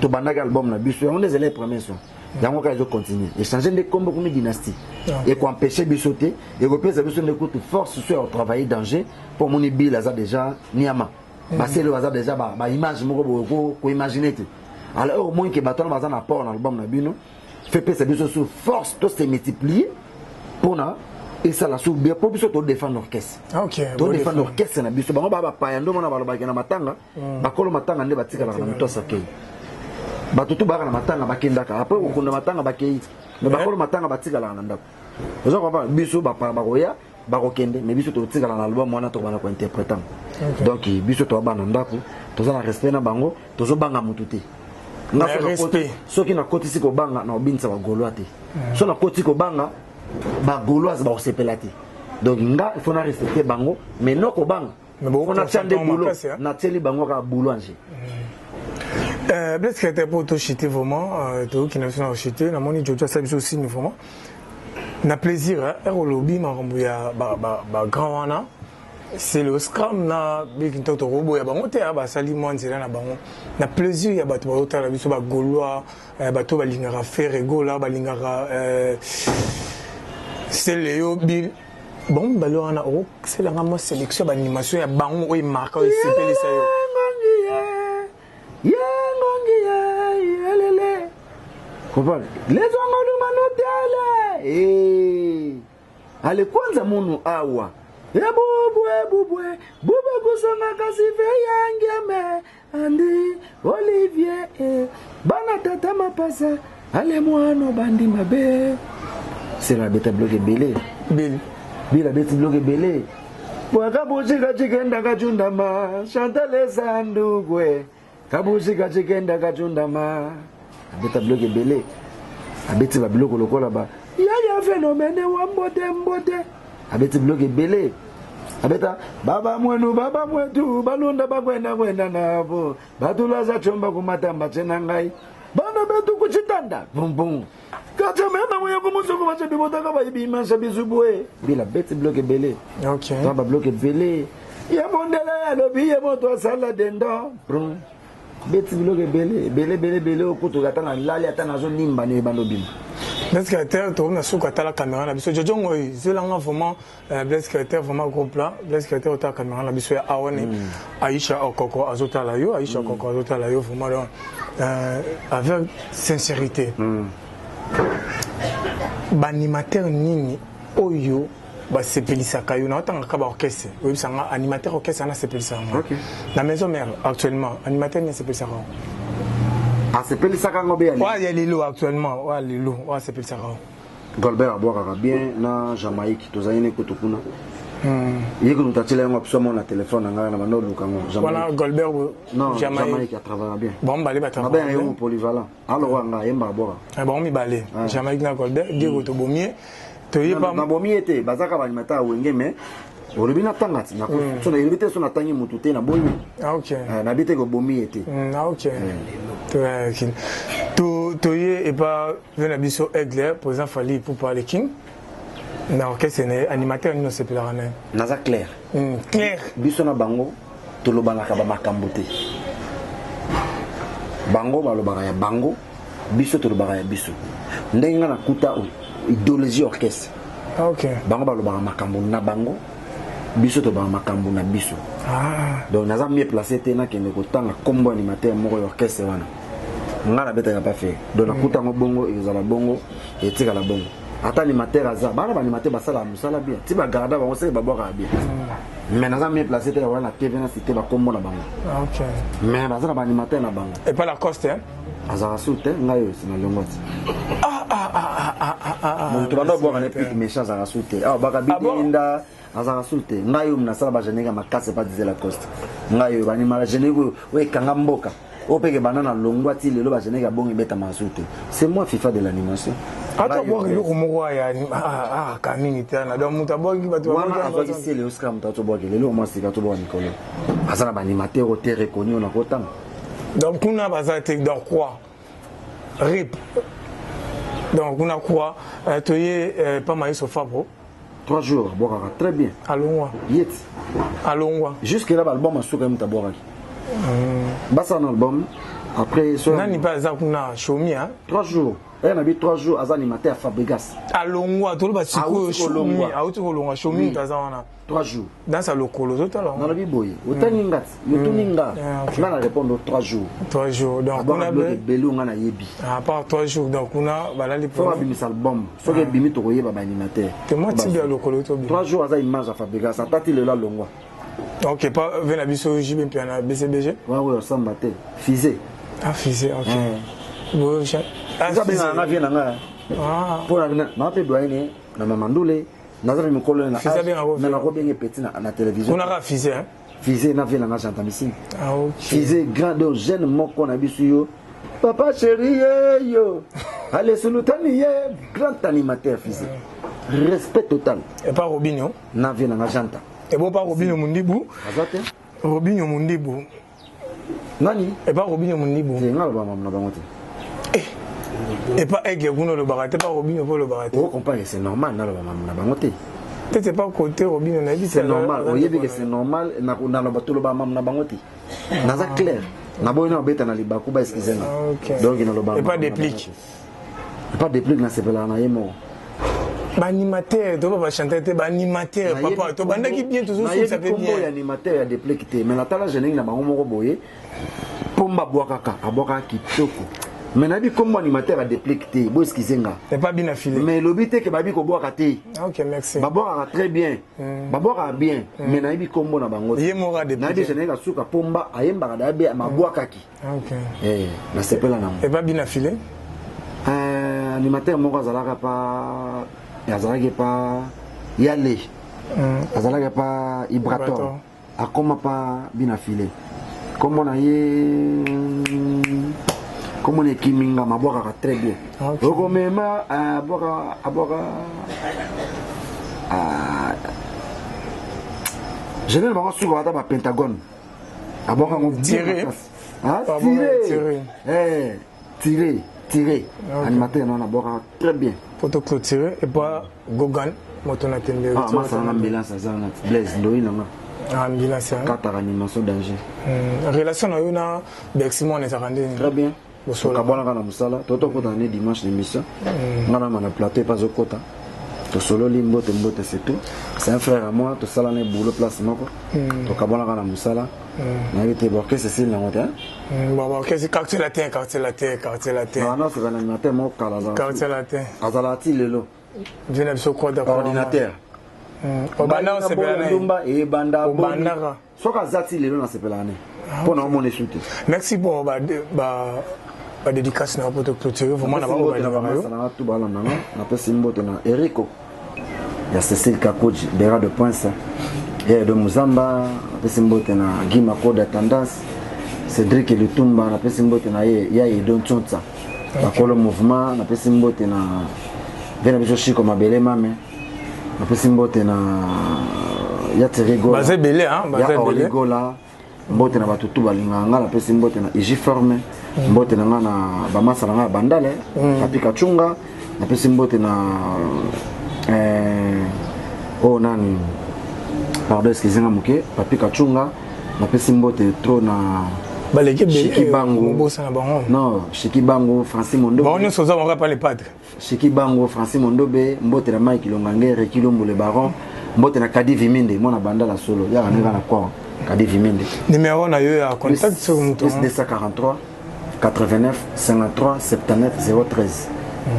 to bandaga album na biso on les premiers sons yango ka zo continuer échanger des combos comme dynastie et ko empêcher biso te et ko pesa biso n'écoute force sur travailler danger pour mon Bill aza déjà niama ba c'est le hasard déjà ba image moko ko imaginer te alors au moins que baton baza na port na album na bino fait pesa biso sur force to se multiplier pour na et ça la sous bien pour biso to défendre l'orchestre to défendre l'orchestre na biso bango ba payando mona ba lobaki na matanga ba kolo matanga nde batika la na mitosa kei batutu ba na matanga bakendaka après okunda matanga bakei mais ba kolo matanga batika la na ndako ozo ko ba biso ba koya ba ko kende mais biso to tika la na album mona to bana ko interprétant donc biso to ba na ndako to za na respect na bango to zo banga mututi nga soki na koti siko banga na obinisa ba golois te so na koti ko banga ba golois ba osepela te donc nga il faut na respecter bango mais non ko banga on a tendé boulot na teli bango ka boulot anje Blaise Carter pour to chiter vraiment to qui na sona chiter na moni jojo ça biso aussi vraiment na plaisir au lobby makambo ya ba grand wana c'est le scrum na big toto robo ya bango te ba sali mo nzela na bango na plaisir ya bato ba otala biso ba gaulois bato ba lingara faire gola ba lingara c'est Léo Bill bon balo wana o c'est la ngamo sélection ba animation ya bango o marka o sepeli sa yo lele comprendre les ongolu manotele ale kwanza munu awa bubwe kusonga kasife yangeme andi Olivier bana tata mapasa ale mwano bandi mabe c'est la bête bloqué belé la bête bloqué belé waka bushika chikenda kachundama Chantal Sandugwe kabushika chikenda kachundama bête bloqué belé abeti ba biloko lokola ba ya phénomène wa mbote abeti bloc ebele abeta baba mwenu baba mwetu balonda bakwenda nabo batulaza chomba kumatamba tena ngai bana betu kuchitanda bumbum kata mema mwe kumusoko bache bibotaka bayibima sabizubwe bila beti bloc ebele OK baba bloc ebele ya mondela ya lobi ya moto asala dendo brum beti bloc ebele okutu katana lali atana zo nimba ne banobima. Blaise Caractère, tu as la caméra, c'est vraiment Blaise Caractère, vraiment gros plan. Blaise Caractère, tu as la caméra, c'est Aïcha Okoko, Azota Layo, Aïcha Okoko, Azota Layo, vraiment avec sincérité. L'animateur Nini, Oyo, c'est Pélissa Kayo, on a un orchestre, animateur orchestre, on a c'est Pélissa. La maison mère, actuellement, animateur Nini, c'est Pélissa. Ah, c'est Pélissa Kangobé. Ouais, il y a les lots actuellement. Ouais, les lots. Ouais, c'est Pélissa. Golbert a boire bien na Jamaïque, tu as une kotokuna. Il y a que nous avons un téléphone, voilà, Golbert, non, Jamaïque a travaillé bien. Bon, bah, il travailler. Bien, polyvalent. Alors, on a un barboa. Bon, il balé. Jamaïque, Golbert, Diego Tobomier. Tu es pas. Nabomier était, Bazaka va mettre à Wengeme. Olobina tangati na ko so na invité so na tangi mutu te na boyi. Ah OK. Na bité ko bomi était. Ah OK. Tu et pas venir biso Egler président Fali pour parler King. Na orchestre animateur nous c'est plus la rane. Naza clair. Clair. Biso na bango to lobana ka ba makambo te. Bango ba lobaka ya bango biso to lobaka ya biso. Ndenga na kuta idéologie orchestre. Ah OK. Bango ba lobaka makambo na bango. Biso to ba makambo na biso. Donc naza mieux placé tena ke ndeko tanga kombo animateur moko orchestre wana. Ngala beta ya pas fait. Donc nakuta ngo bongo ezala bongo etika la bongo. Ata animateur aza bana ba animateur basala musala bien. Ti ba garda ba osé ba boka bien. Mais naza mieux placé tena wana TV na cité ba kombo na bango. OK. Mais naza ba animateur na bango. Et pas la coste hein. Azara soute ngayo sina longoti. Mon tourno boka na pique méchant azara soute. Ah baka bidinda azara soute ngayo mna sala ba jenega makase pas dizer la coste. Ngayo ba animala jenego we kanga mboka. Opeke banana longwati lelo ba jenega bongi beta masute. C'est moi FIFA de l'animation. Ata boka yo komoko ya kamini tana donc mutaboki batu wana azoki c'est le Oscar mutato boka lelo moi c'est kato boka Nicolas. Azana ba animateur au terre reconnu na kotanga. Donc on a basé dans quoi RIP. Donc on a quoi tu es pas mal sur Fabro 3 jours boka très bien. Allons Yet. Allons jusque là l'album a souka mutaboka. Basa un album après so nani pas ça kuna shomi hein 3 jours. Elle a mis 3 jours à animateur à Fabregas. Allons tout le bâtiment shomi a autre longa shomi tazana 3 jours. Dans sa locolo total. Dans la biboye. Otaninga, yotuninga. Là na répondre 3 jours. 3 jours. Donc on a belu ngana yebi. À part 3 jours donc on a bala les pour abimi album. So que bimi to koyeba ba animateur. Que moi tibi à locolo to bi. 3 jours à image à Fabregas, atati le la longwa. OK, pas venir biso JB puis na BCBG. Ouais ça mbaté. Fisé. Ah fisé, OK. Bon, ça bien na vient nga. Pour na pe doyene na mamandule. Nazara mikolo na mais na ko bien petit na télévision. On a fisé hein. Fisé na vient na chanta misi. Ah OK. Fisé grand jeune moko na bisu yo. Papa chéri yo. Allez sultani grand animateur Fisé. Respect total. Et pas Robinho. Na vient na chanta. Et bon pas Robinho Mundibu. Azate. Robinho Mundibu. Nani? Et pas Robinho Mundibu. C'est ngala ba mamna bangote. Et pas Ege Kuno le baraté, pas Robinho pour le baraté. Oh, comparé, c'est normal, na ba mamna bangote. Peut-être pas côté Robinho na dit c'est normal. Vous voyez que c'est normal na ba batolo ba mamna bangote. Na za clair. Na boina beta na libaku ba excusez-moi. Donc il na lo ba. Et pas déplique. Pas déplique na c'est pas na yemo. Animateur, tu vas chanter, tu animateur, papa, tu vas bien toujours ça fait bien. Animateur a dépliqué, mais la tala jeune na bango moko boye. Pomba boakaka, aboka kitoko. Mais nabi comme animateur a dépliqué, bo excusenga. C'est pas bien affilé. Mais l'obité que babi ko boaka te. OK, merci. Baboka très bien. Baboka bien, mais nabi comme na bango. Yemora de. Nabi jeune nga suka pomba ayemba da be ma boakaki. OK. Na sepela na. C'est pas bien affilé. Animateur moko azalaka pas azalaki pa yale azalaki pa Ibrator akoma pa bina filé comme on a Comme on est Kiminga, ma boire très bien. Donc, même à boire. Je vais me rendre sur le Pentagone. À boire mon tiré. Tiré. Animateur, on a boire très bien. Photo clôturé et pas Gogan, Motona Tembe. Ah, moi, ça ambulance, ça Blaise, Loïna. Ambulance. 4 animations danger. Relation à Yuna, Beximon est rendu. Très bien. Au Kabana na musala, toto ko tane dimanche l'émission. Ngana mana plateau pas au quota. To solo limbo tembote c'est tout. C'est un frère à moi, to sala ne boulot place moko. To Kabana na musala. Na été borké c'est na ngota. Bon, qu'est-ce quartier latin. Non, c'est un animateur mo kala. Quartier latin. Azalati lelo. Je n'ai pas quoi d'accord. Ordinateur. Obana c'est belane. Dumba et banda. Obana. Soka zati lelo na sepelane. Pour nous mon échouté. Merci pour la dédicace na poto clôturer vraiment na ba tout bala na na pesi mbote na Erico. Ya Cécile Kakoji Bera de Poinsa. Et de Muzamba, pesi mbote na Gima Koda Tendance. Cédric Lutumba na pesi mbote na ya Don Tchonza. Bakolo mouvement na pesi mbote na Vena Bijoshi comme Abele Mame. Na pesi mbote na ya Terego. Bazé belé hein, bazé belé. Mbote na batutu balinga ngala pesi mbote na iji forme mbote na ngana bamasa na bandale kapika chunga na pesi mbote na oh nani pardon excusez-moi muke papika chunga na pesi mbote trop na baleke Shiki Bango bossa na bango non Shiki Bango Francis Mondo bon on soza on va pas les padres Shiki Bango Francis Mondo be mbote na Mike Longangere Kilombo le baron mbote na Kadi Viminde mona bandala solo ya ngana na kwa numéro na yo ya contact sur mon plus 243 89 53 79 013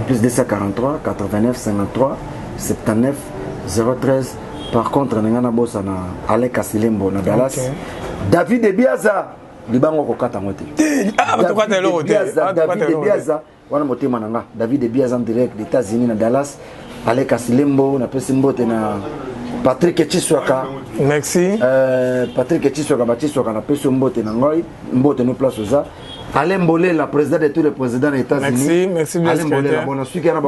plus 243 89 53 79 013 par contre ngana bossa na Alain Kasilembo na Dallas David Ebiaza libango ko kata ngote David Ebiaza wana motema nanga David Ebiaza en direct des États-Unis na Dallas Alain Kasilembo na pesi mbote na Patrick Chiswaka. Merci. Patrick Chiswaka Batiswaka na peso mbote na ngoi mbote no place oza. Alain Mbolé la président de tous les présidents des États-Unis. Merci Alain Mbolé la bonne suite na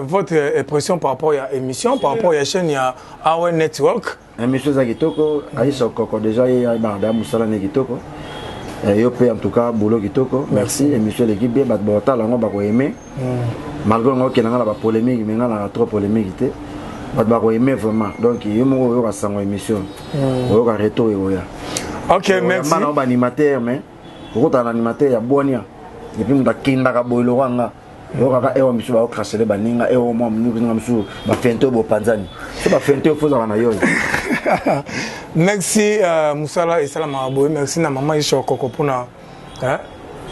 votre impression par rapport à l'émission, par rapport à la chaîne ya Our Network. Émission za kitoko Aïcha Koko déjà ya barda musala ne kitoko. Yo pe en tout cas boulot kitoko. Merci émission l'équipe bien bat bota la ngo ko aimer. Malgré ngo kenanga la polémique mais nga trop polémique té. Bah aimer vraiment donc il y a une sango émission on va retour et ok merci on animateur mais on a animateur ya bonia et puis on a kinda ka boilo wanga on a ka ewa misu ba cracher les baninga ewa mo mnu misu ba fento bo panzani c'est ba fento faut ça na yo merci Musala et salama boy merci na maman Isho Koko pona hein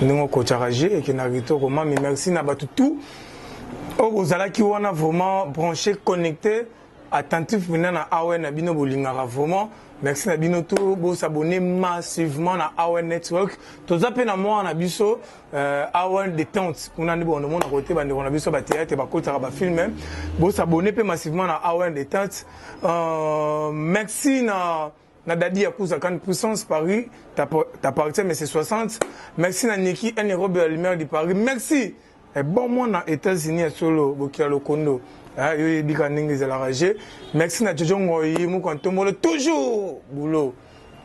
ningo ko charager et qui na rito ko mami merci na ba tout. Oh, vous allez qui on a vraiment branché, connecté, attentif maintenant à AON Abino Bolingara vraiment. Merci à Bino tout, vous s'abonner massivement à AON Network. Tous appels à moi en abisso AON détente. On a dit bon, on a côté bande on abisso théâtre et ba côté ba film même. Vous s'abonner massivement à AON détente. Merci na Dadi Yakuza quand puissance Paris, t'appartient mais c'est 60. Merci na Niki Nairobi à lumière de Paris. Merci. Et bon, moi, aux États-Unis, à solo, Bokia le Kondo, merci à Jojo Ngoyi, toujours boulot.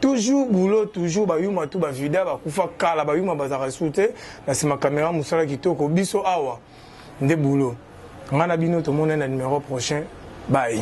Toujours boulot, toujours, bah, yuma tout, bah, vida, bah, koufa kala, bah, yuma, bah, zarasute, là, c'est ma caméra, moussala qui toko, biso awa, de boulot. On a bino, tout le monde, un numéro prochain. Bye.